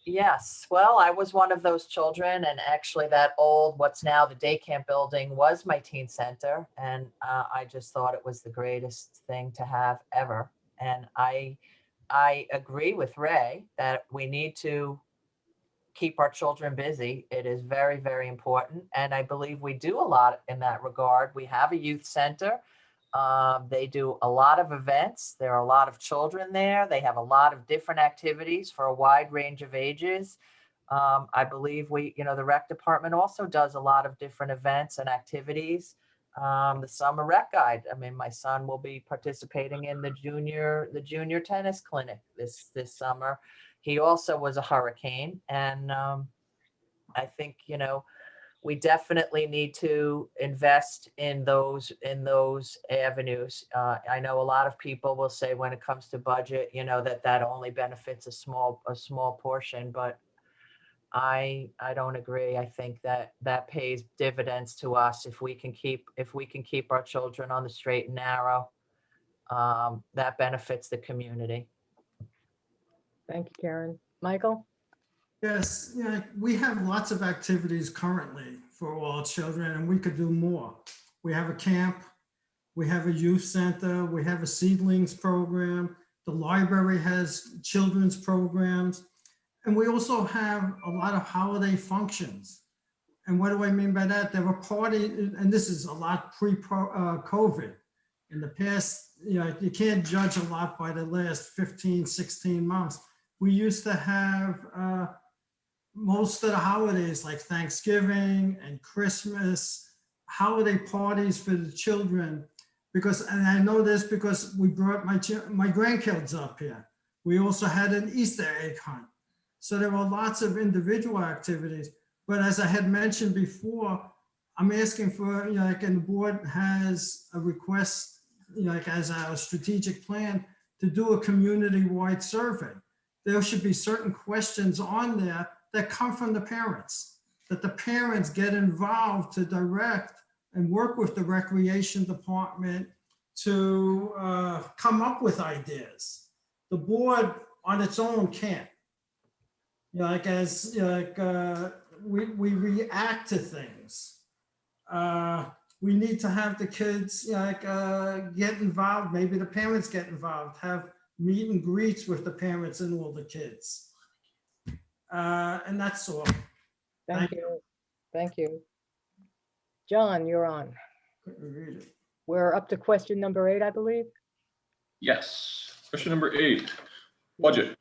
Yes, well, I was one of those children, and actually that old, what's now the day camp building, was my teen center. And I just thought it was the greatest thing to have ever. And I agree with Ray that we need to keep our children busy. It is very, very important. And I believe we do a lot in that regard. We have a youth center. They do a lot of events. There are a lot of children there. They have a lot of different activities for a wide range of ages. I believe the rec department also does a lot of different events and activities. The summer rec guide. I mean, my son will be participating in the junior tennis clinic this summer. He also was a hurricane, and I think we definitely need to invest in those avenues. I know a lot of people will say when it comes to budget, that only benefits a small portion, but I don't agree. I think that pays dividends to us if we can keep our children on the straight and narrow. That benefits the community. Thank you, Karen. Michael? Yes, we have lots of activities currently for all children, and we could do more. We have a camp, we have a youth center, we have a seedlings program. The library has children's programs, and we also have a lot of holiday functions. And what do I mean by that? There were parties, and this is a lot pre-COVID. In the past, you can't judge a lot by the last 15, 16 months. We used to have most of the holidays like Thanksgiving and Christmas, holiday parties for the children, and I know this because we brought my grandkids up here. We also had an Easter egg hunt. So there were lots of individual activities, but as I had mentioned before, I'm asking for, and the board has a request, as a strategic plan to do a community-wide survey. There should be certain questions on there that come from the parents, that the parents get involved to direct and work with the recreation department to come up with ideas. The board on its own can't. We react to things. We need to have the kids get involved. Maybe the parents get involved, have meet and greets with the parents and all the kids. And that's all. Thank you. Thank you. John, you're on. Couldn't read it. We're up to question number 8, I believe. Yes. Question number 8, budget.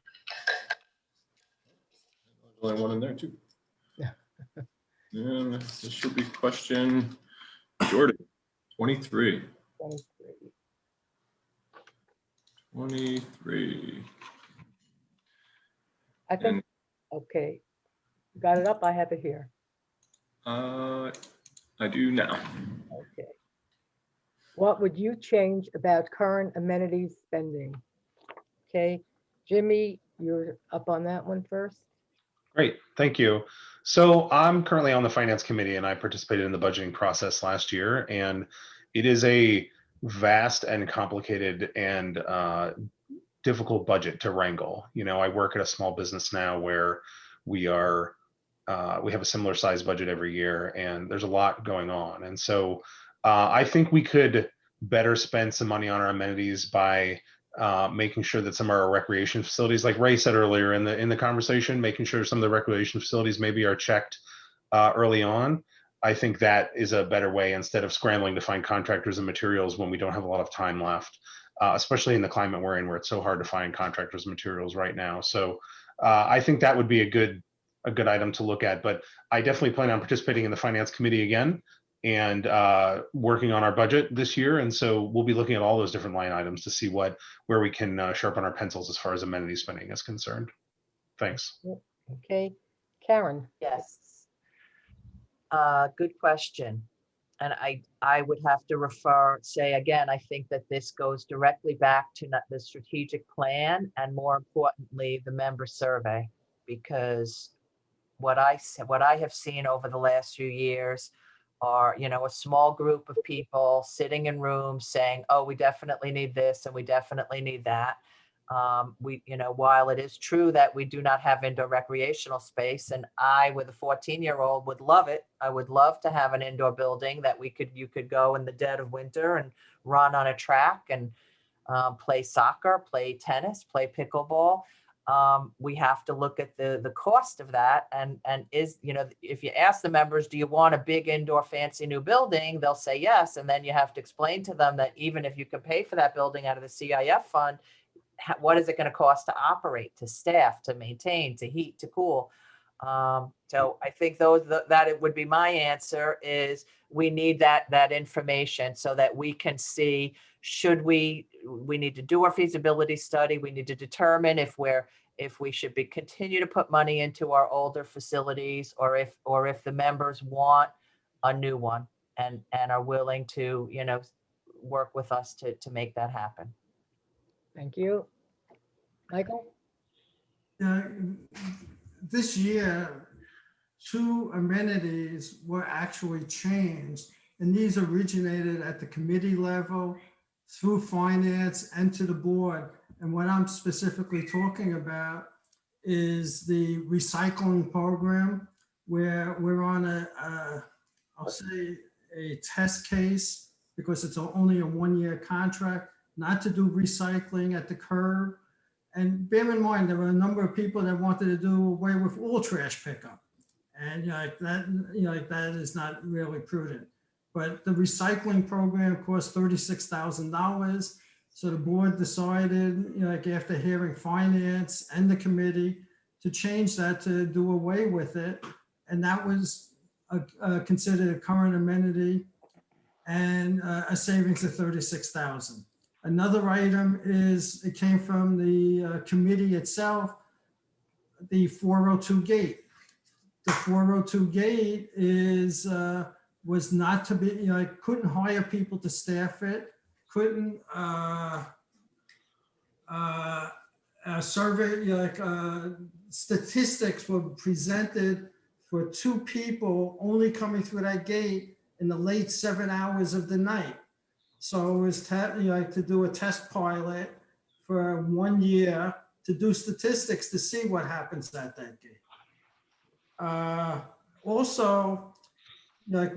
Only one in there too. And this should be question, Jordan, 23. 23. 23. I think, And okay. Got it up? I have it here. I do now. Okay. What would you change about current amenities spending? Okay, Jimmy, you're up on that one first. Great, thank you. So I'm currently on the finance committee and I participated in the budgeting process last year, and it is a vast and complicated and difficult budget to wrangle. You know, I work at a small business now where we are we have a similar size budget every year, and there's a lot going on. And so I think we could better spend some money on our amenities by making sure that some of our recreation facilities, like Ray said earlier in the conversation, making sure some of the recreation facilities maybe are checked early on. I think that is a better way instead of scrambling to find contractors and materials when we don't have a lot of time left, especially in the climate we're in, where it's so hard to find contractors and materials right now. So I think that would be a good item to look at. But I definitely plan on participating in the finance committee again and working on our budget this year. And so we'll be looking at all those different line items to see where we can sharpen our pencils as far as amenity spending is concerned. Thanks. Okay, Karen. Yes. Good question. And I would have to say again, I think that this goes directly back to the strategic plan and more importantly, the member survey, because what I have seen over the last few years are, you know, a small group of people sitting in rooms saying, oh, we definitely need this and we definitely need that. You know, while it is true that we do not have indoor recreational space, and I, with a 14-year-old, would love it. I would love to have an indoor building that you could go in the dead of winter and run on a track and play soccer, play tennis, play pickleball. We have to look at the cost of that. And is, you know, if you ask the members, do you want a big indoor fancy new building? They'll say yes. And then you have to explain to them that even if you can pay for that building out of the CIF fund, what is it going to cost to operate, to staff, to maintain, to heat, to cool? So I think that it would be my answer is we need that information so that we can see, should we need to do our feasibility study. We need to determine if we should continue to put money into our older facilities, or if the members want a new one and are willing to, you know, work with us to make that happen. Thank you. Michael? This year, 2 amenities were actually changed, and these originated at the committee level, through finance and to the board. And what I'm specifically talking about is the recycling program, where we're on I'll say a test case, because it's only a 1-year contract, not to do recycling at the curb. And bear in mind, there were a number of people that wanted to do away with all trash pickup. And that is not really prudent. But the recycling program cost $36,000. So the board decided, after hearing finance and the committee, to change that, to do away with it. And that was considered a current amenity and a savings of $36,000. Another item is, it came from the committee itself, the 402 gate. The 402 gate was not to be, couldn't hire people to staff it, couldn't survey, statistics were presented for 2 people only coming through that gate in the late 7 hours of the night. So it was to do a test pilot for 1 year to do statistics to see what happens at that gate. Also,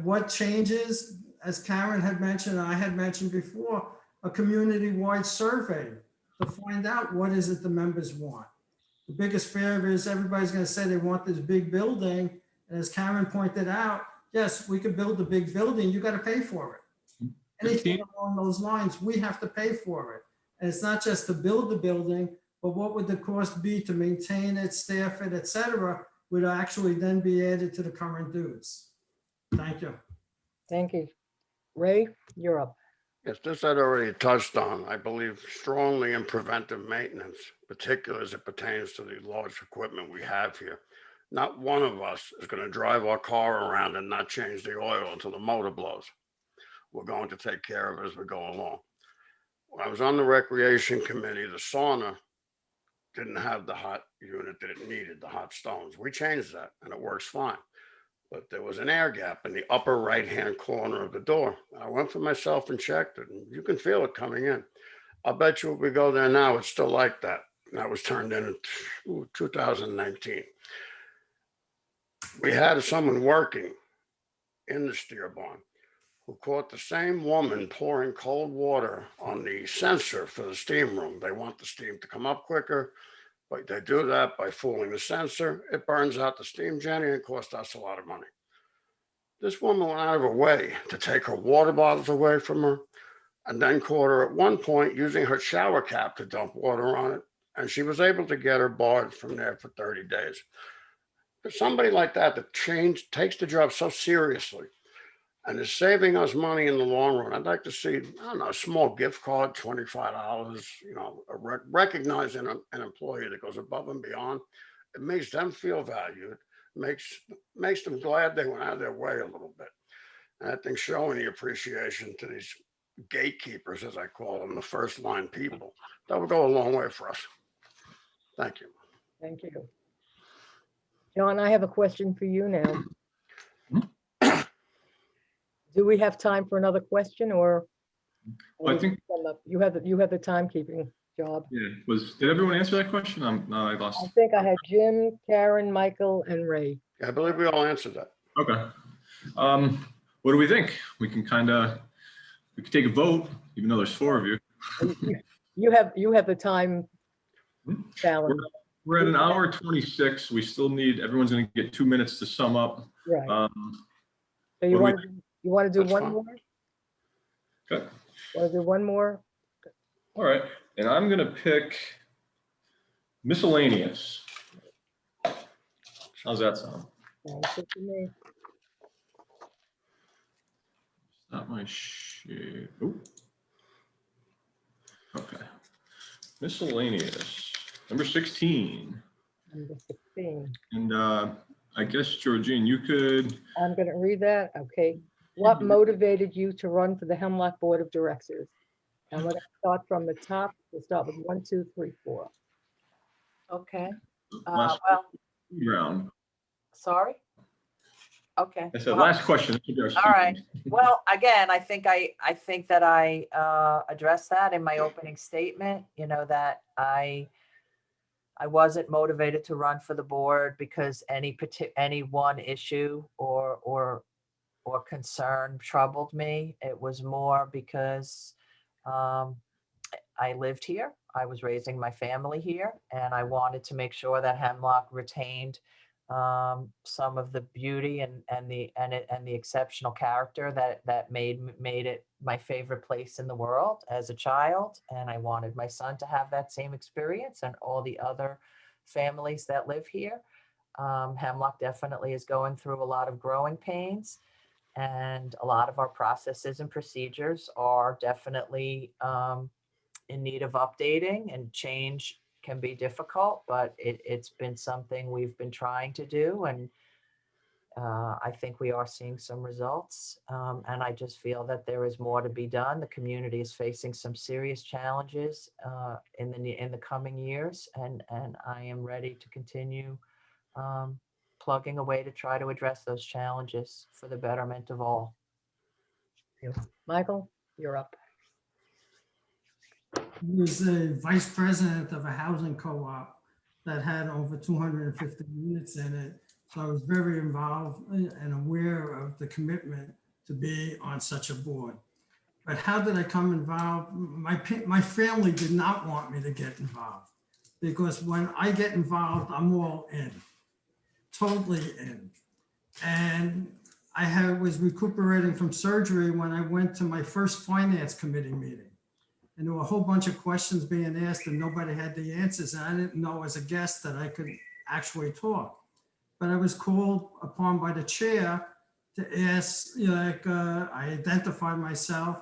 what changes, as Karen had mentioned, I had mentioned before, a community-wide survey to find out what is it the members want. The biggest fear is everybody's going to say they want this big building. And as Karen pointed out, yes, we could build a big building. You got to pay for it. Anything along those lines, we have to pay for it. And it's not just to build the building, but what would the cost be to maintain it, staff it, et cetera, would actually then be added to the current dues. Thank you. Thank you. Ray, you're up. Yes, this I'd already touched on. I believe strongly in preventive maintenance, particularly as it pertains to the large equipment we have here. Not one of us is going to drive our car around and not change the oil until the motor blows. We're going to take care of it as we go along. When I was on the recreation committee, the sauna didn't have the hot unit that it needed, the hot stones. We changed that and it works fine. But there was an air gap in the upper right-hand corner of the door. I went for myself and checked it, and you can feel it coming in. I'll bet you if we go there now, it's still like that. And that was turned in 2019. We had someone working in the steer barn who caught the same woman pouring cold water on the sensor for the steam room. They want the steam to come up quicker, but they do that by fooling the sensor. It burns out the steam generator and costs us a lot of money. This woman went out of her way to take her water bottles away from her and then caught her at one point using her shower cap to dump water on it. And she was able to get her barred from there for 30 days. For somebody like that takes the job so seriously and is saving us money in the long run, I'd like to see, I don't know, a small gift card, $25, recognizing an employee that goes above and beyond. It makes them feel valued, makes them glad they went out of their way a little bit. And I think showing the appreciation to these gatekeepers, as I call them, the first line people, that would go a long way for us. Thank you. Thank you. John, I have a question for you now. Do we have time for another question or? I think, You have the timekeeping job. yeah, did everyone answer that question? No, I I lost. think I had Jim, Karen, Michael, and Ray. I believe we all answered that. Okay. What do we think? We can take a vote, even though there's 4 of you. You have the time balance. We're at an hour 26. We still need, everyone's going to get 2 minutes to sum up. Right. So what do you want to do That's one fine. more? Okay. Want to do one more? All right. And I'm going to pick miscellaneous. How's that sound? Sounds good to me. Not my shit. Ooh. Okay. Miscellaneous. Number 16. Number 16. And I guess, Georgine, you could. I'm going to read that. Okay. What motivated you to run for the Hemlock Board of Directors? And we're going to start from the top. We'll start with 1, 2, 3, 4. Okay, Last well, round. sorry. Okay. I said well, last question. All right. Well, again, I think that I addressed that in my opening statement, that I wasn't motivated to run for the board because any one issue or concern troubled me. It was more because I lived here. I was raising my family here, and I wanted to make sure that Hemlock retained some of the beauty and the exceptional character that made it my favorite place in the world as a child. And I wanted my son to have that same experience and all the other families that live here. Hemlock definitely is going through a lot of growing pains, and a lot of our processes and procedures are definitely in need of updating, and change can be difficult, but it's been something we've been trying to do. And I think we are seeing some results. And I just feel that there is more to be done. The community is facing some serious challenges in the coming years. And I am ready to continue plugging away to try to address those challenges for the betterment of all. Michael, you're up. He was a vice president of a housing co-op that had over 250 units in it. So I was very involved and aware of the commitment to be on such a board. But how did I come involved? My family did not want me to get involved, because when I get involved, I'm all in, totally in. And I was recuperating from surgery when I went to my first finance committee meeting. And there were a whole bunch of questions being asked and nobody had the answers. And I didn't know as a guest that I could actually talk. but I was called upon by the chair to ask, I identified myself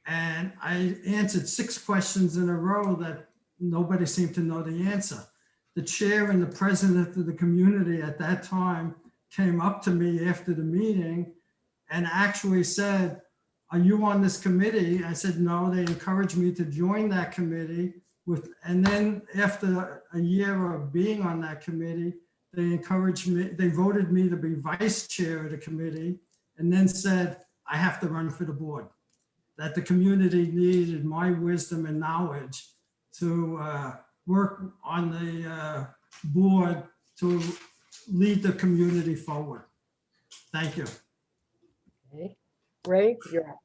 and I answered 6 questions in a row that nobody seemed to know the answer. The chair and the president of the community at that time came up to me after the meeting and actually said, "Are you on this committee?" I said, "No." They encouraged me to join that committee and then after a year of being on that committee, they encouraged me, they voted me to be vice chair of the committee and then said, I have to run for the board, that the community needed my wisdom and knowledge to work on the board to lead the community forward. Thank you. Okay. Ray, you're up.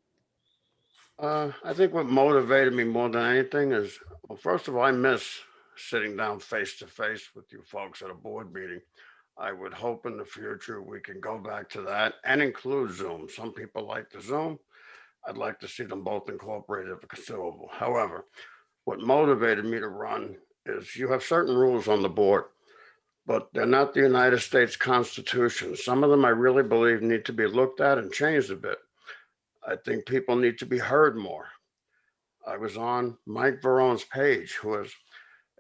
I think what motivated me more than anything is, well, first of all, I miss sitting down face to face with you folks at a board meeting. I would hope in the future we can go back to that and include Zoom. Some people like the Zoom. I'd like to see them both incorporated if considerable. However, what motivated me to run is you have certain rules on the board, but they're not the United States Constitution. Some of them I really believe need to be looked at and changed a bit. I think people need to be heard more. I was on Mike Verone's page,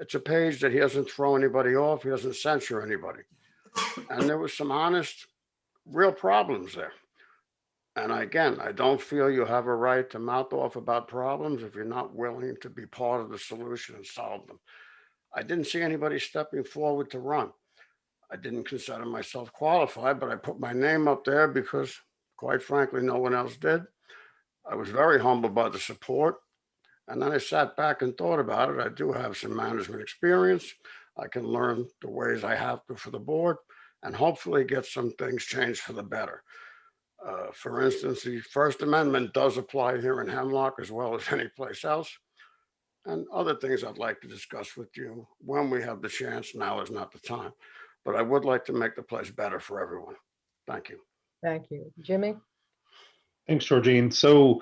it's a page that he doesn't throw anybody off, he doesn't censure anybody. And there was some honest, real problems there. And again, I don't feel you have a right to mouth off about problems if you're not willing to be part of the solution and solve them. I didn't see anybody stepping forward to run. I didn't consider myself qualified, but I put my name up there because, quite frankly, no one else did. I was very humbled by the support. And then I sat back and thought about it. I do have some management experience. I can learn the ways I have to for the board and hopefully get some things changed for the better. For instance, the First Amendment does apply here in Hemlock as well as any place else. And other things I'd like to discuss with you when we have the chance. Now is not the time. But I would like to make the place better for everyone. Thank you. Thank you. Jimmy? Thanks, Georgine. So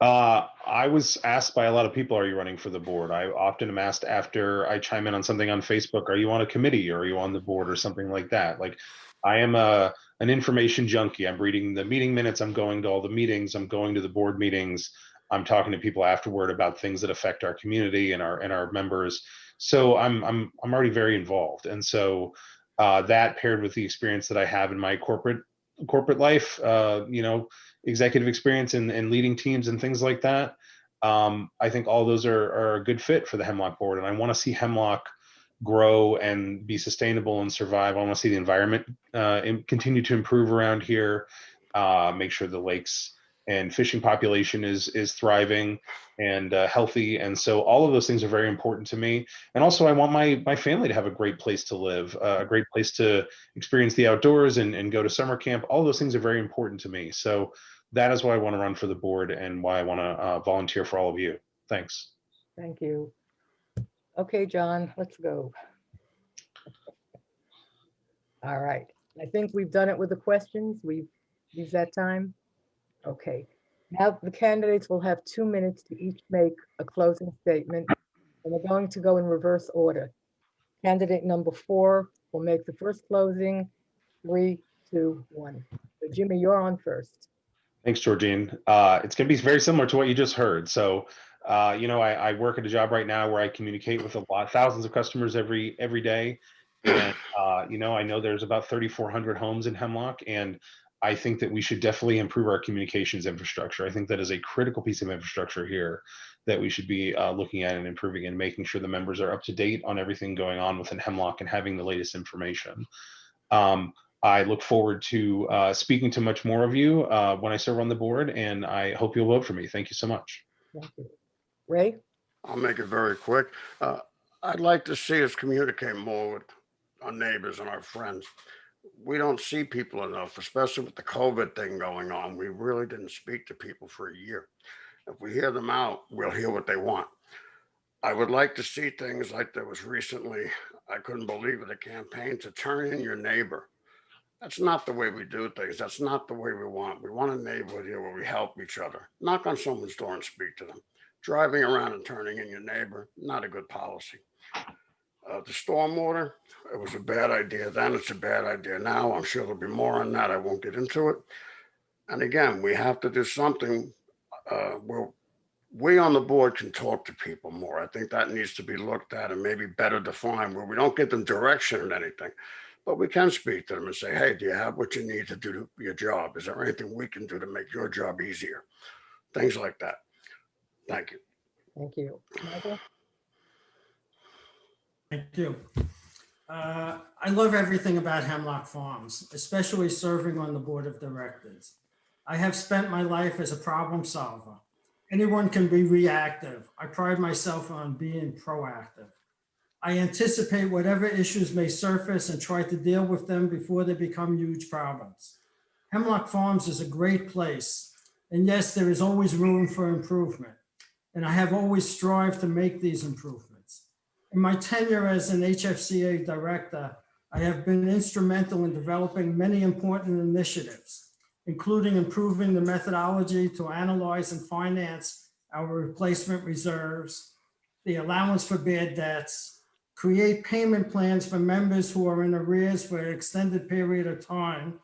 I was asked by a lot of people, are you running for the board? I often am asked after I chime in on something on Facebook, are you on a committee or are you on the board or something like that? Like, I am an information junkie. I'm reading the meeting minutes. I'm going to all the meetings. I'm going to the board meetings. I'm talking to people afterward about things that affect our community and our members. So I'm already very involved. And so that paired with the experience that I have in my corporate life, executive experience and leading teams and things like that. I think all those are a good fit for the Hemlock board. And I want to see Hemlock grow and be sustainable and survive. I want to see the environment continue to improve around here, make sure the lakes and fishing population is thriving and healthy. And so all of those things are very important to me. And also I want my family to have a great place to live, a great place to experience the outdoors and go to summer camp. All those things are very important to me. So that is why I want to run for the board and why I want to volunteer for all of you. Thanks. Thank you. Okay, John, let's go. All right. I think we've done it with the questions. We've used that time. Okay. Now the candidates will have 2 minutes to each make a closing statement, and we're going to go in reverse order. Candidate number 4 will make the first closing. 3, 2, 1. So Jimmy, you're on first. Thanks, Georgine. It's going to be very similar to what you just heard. So, I work at a job right now where I communicate with thousands of customers every day. And, I know there's about 3,400 homes in Hemlock, and I think that we should definitely improve our communications infrastructure. I think that is a critical piece of infrastructure here that we should be looking at and improving and making sure the members are up to date on everything going on within Hemlock and having the latest information. I look forward to speaking to much more of you when I serve on the board, and I hope you'll vote for me. Thank you so much. Thank you. Ray? I'll make it very quick. I'd like to see us communicate more with our neighbors and our friends. We don't see people enough, especially with the COVID thing going on. We really didn't speak to people for a year. If we hear them out, we'll hear what they want. I would like to see things like there was recently, I couldn't believe it, a campaign to turn in your neighbor. That's not the way we do things. That's not the way we want. We want a neighborhood here where we help each other. Knock on someone's door and speak to them. Driving around and turning in your neighbor, not a good policy. The stormwater, it was a bad idea then, it's a bad idea now. I'm sure there'll be more on that. I won't get into it. And again, we have to do something where we on the board can talk to people more. I think that needs to be looked at and maybe better defined, where we don't give them direction on anything, but we can speak to them and say, hey, do you have what you need to do your job? Is there anything we can do to make your job easier? Things like that. Thank you. Thank you. Michael? Thank you. I love everything about Hemlock Farms, especially serving on the board of directors. I have spent my life as a problem solver. Anyone can be reactive. I pride myself on being proactive. I anticipate whatever issues may surface and try to deal with them before they become huge problems. Hemlock Farms is a great place. And yes, there is always room for improvement. And I have always strived to make these improvements. In my tenure as an HFCA director, I have been instrumental in developing many important initiatives, including improving the methodology to analyze and finance our replacement reserves, the allowance for bad debts, create payment plans for members who are in arrears for an extended period of time,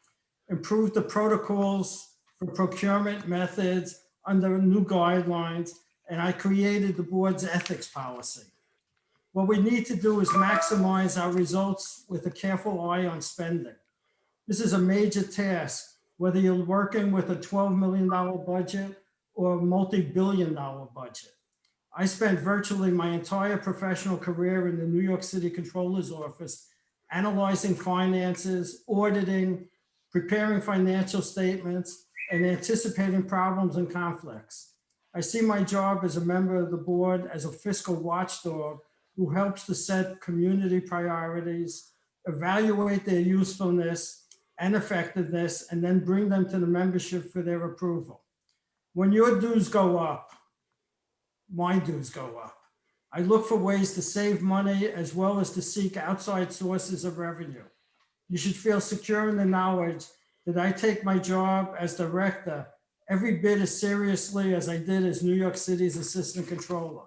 improve the protocols for procurement methods under new guidelines, and I created the board's ethics policy. What we need to do is maximize our results with a careful eye on spending. This is a major task, whether you're working with a $12 million budget or a multi-billion-dollar budget. I spent virtually my entire professional career in the New York City Controller's Office, analyzing finances, auditing, preparing financial statements, and anticipating problems and conflicts. I see my job as a member of the board as a fiscal watchdog who helps to set community priorities, evaluate their usefulness and effectiveness, and then bring them to the membership for their approval. When your dues go up, my dues go up. I look for ways to save money as well as to seek outside sources of revenue. You should feel secure in the knowledge that I take my job as director every bit as seriously as I did as New York City's assistant controller.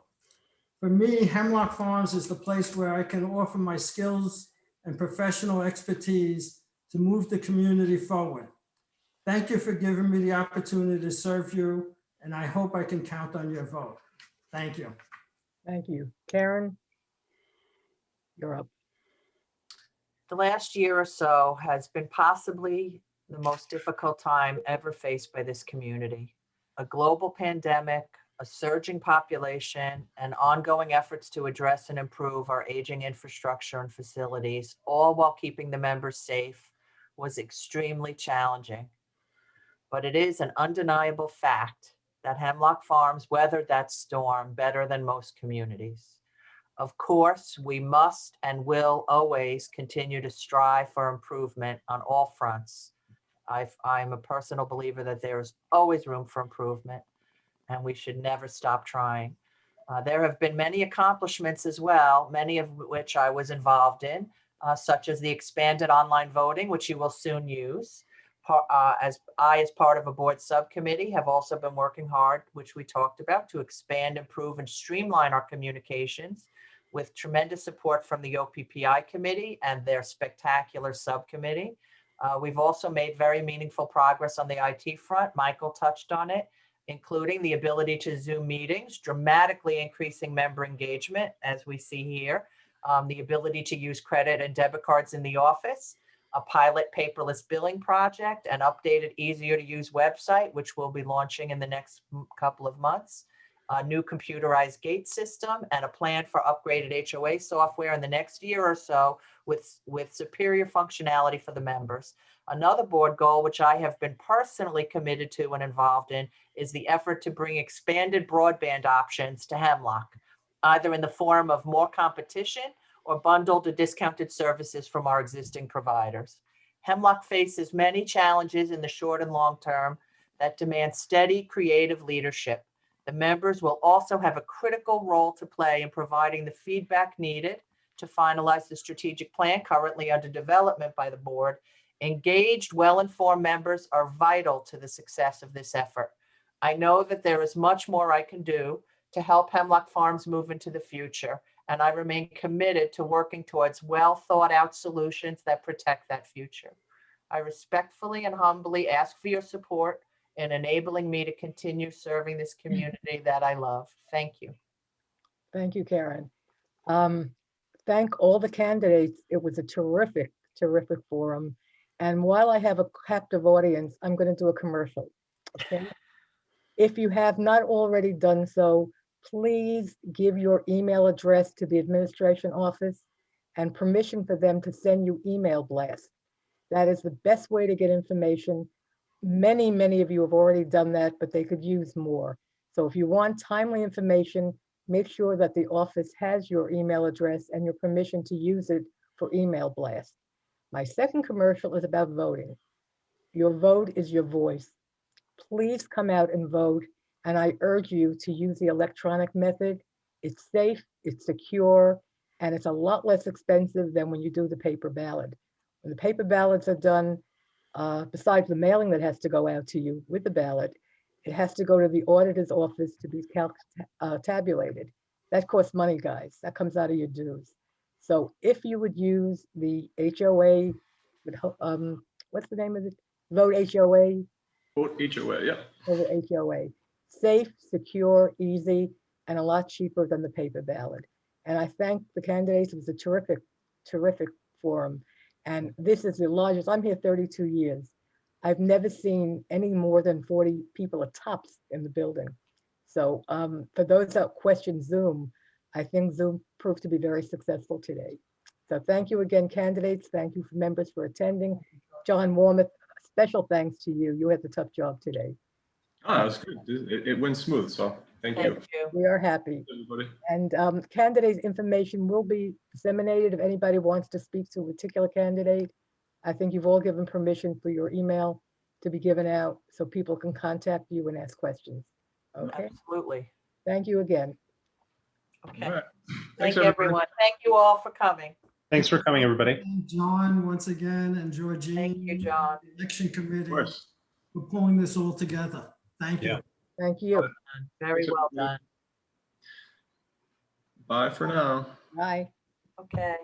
For me, Hemlock Farms is the place where I can offer my skills and professional expertise to move the community forward. Thank you for giving me the opportunity to serve you, and I hope I can count on your vote. Thank you. Thank you. Karen? You're up. The last year or so has been possibly the most difficult time ever faced by this community. A global pandemic, a surging population, and ongoing efforts to address and improve our aging infrastructure and facilities, all while keeping the members safe, was extremely challenging. But it is an undeniable fact that Hemlock Farms weathered that storm better than most communities. Of course, we must and will always continue to strive for improvement on all fronts. I'm a personal believer that there is always room for improvement, and we should never stop trying. There have been many accomplishments as well, many of which I was involved in, such as the expanded online voting, which you will soon use. As part of a board subcommittee, have also been working hard, which we talked about, to expand, improve, and streamline our communications with tremendous support from the OPPI committee and their spectacular subcommittee. We've also made very meaningful progress on the IT front. Michael touched on it, including the ability to Zoom meetings, dramatically increasing member engagement, as we see here, the ability to use credit and debit cards in the office, a pilot paperless billing project, an updated, easier to use website, which we'll be launching in the next couple of months, a new computerized gate system, and a plan for upgraded HOA software in the next year or so with superior functionality for the members. Another board goal, which I have been personally committed to and involved in, is the effort to bring expanded broadband options to Hemlock, either in the form of more competition or bundled or discounted services from our existing providers. Hemlock faces many challenges in the short and long term that demand steady, creative leadership. The members will also have a critical role to play in providing the feedback needed to finalize the strategic plan currently under development by the board. Engaged, well-informed members are vital to the success of this effort. I know that there is much more I can do to help Hemlock Farms move into the future, and I remain committed to working towards well-thought-out solutions that protect that future. I respectfully and humbly ask for your support in enabling me to continue serving this community that I love. Thank you. Thank you, Karen. Thank all the candidates. It was a terrific, terrific forum. And while I have a captive audience, I'm going to do a commercial. Okay. If you have not already done so, please give your email address to the administration office and permission for them to send you email blasts. That is the best way to get information. Many, many of you have already done that, but they could use more. So if you want timely information, make sure that the office has your email address and your permission to use it for email blast. My second commercial is about voting. Your vote is your voice. Please come out and vote. And I urge you to use the electronic method. It's safe, it's secure, and it's a lot less expensive than when you do the paper ballot. When the paper ballots are done, besides the mailing that has to go out to you with the ballot, it has to go to the auditor's office to be tabulated. That costs money, guys. That comes out of your dues. So if you would use the HOA, what's the name of it? Vote HOA. Vote HOA, yeah. Over HOA. Safe, secure, easy, and a lot cheaper than the paper ballot. And I thank the candidates. It was a terrific, terrific forum. And this is the largest, I'm here 32 years. I've never seen any more than 40 people at tops in the building. So for those that question Zoom, I think Zoom proved to be very successful today. So thank you again, candidates. Thank you for members for attending. John Wormuth, special thanks to you. You had the tough job today. That was good. It went smooth, so thank you. Thank you. We are happy. Everybody. And candidates' information will be disseminated if anybody wants to speak to a particular candidate. I think you've all given permission for your email to be given out so people can contact you and ask questions. Okay, Absolutely. thank you again. Okay. All right. Thank Thanks, you, everybody. everyone. Thank you all for coming. Thanks for coming, everybody. And John, once again, and Georgine. Thank you, John. the Election Of Committee course. for pulling this all together. Thank you. Yeah. Thank you. Very Thanks, well everybody. done. Bye for now. Bye. Okay.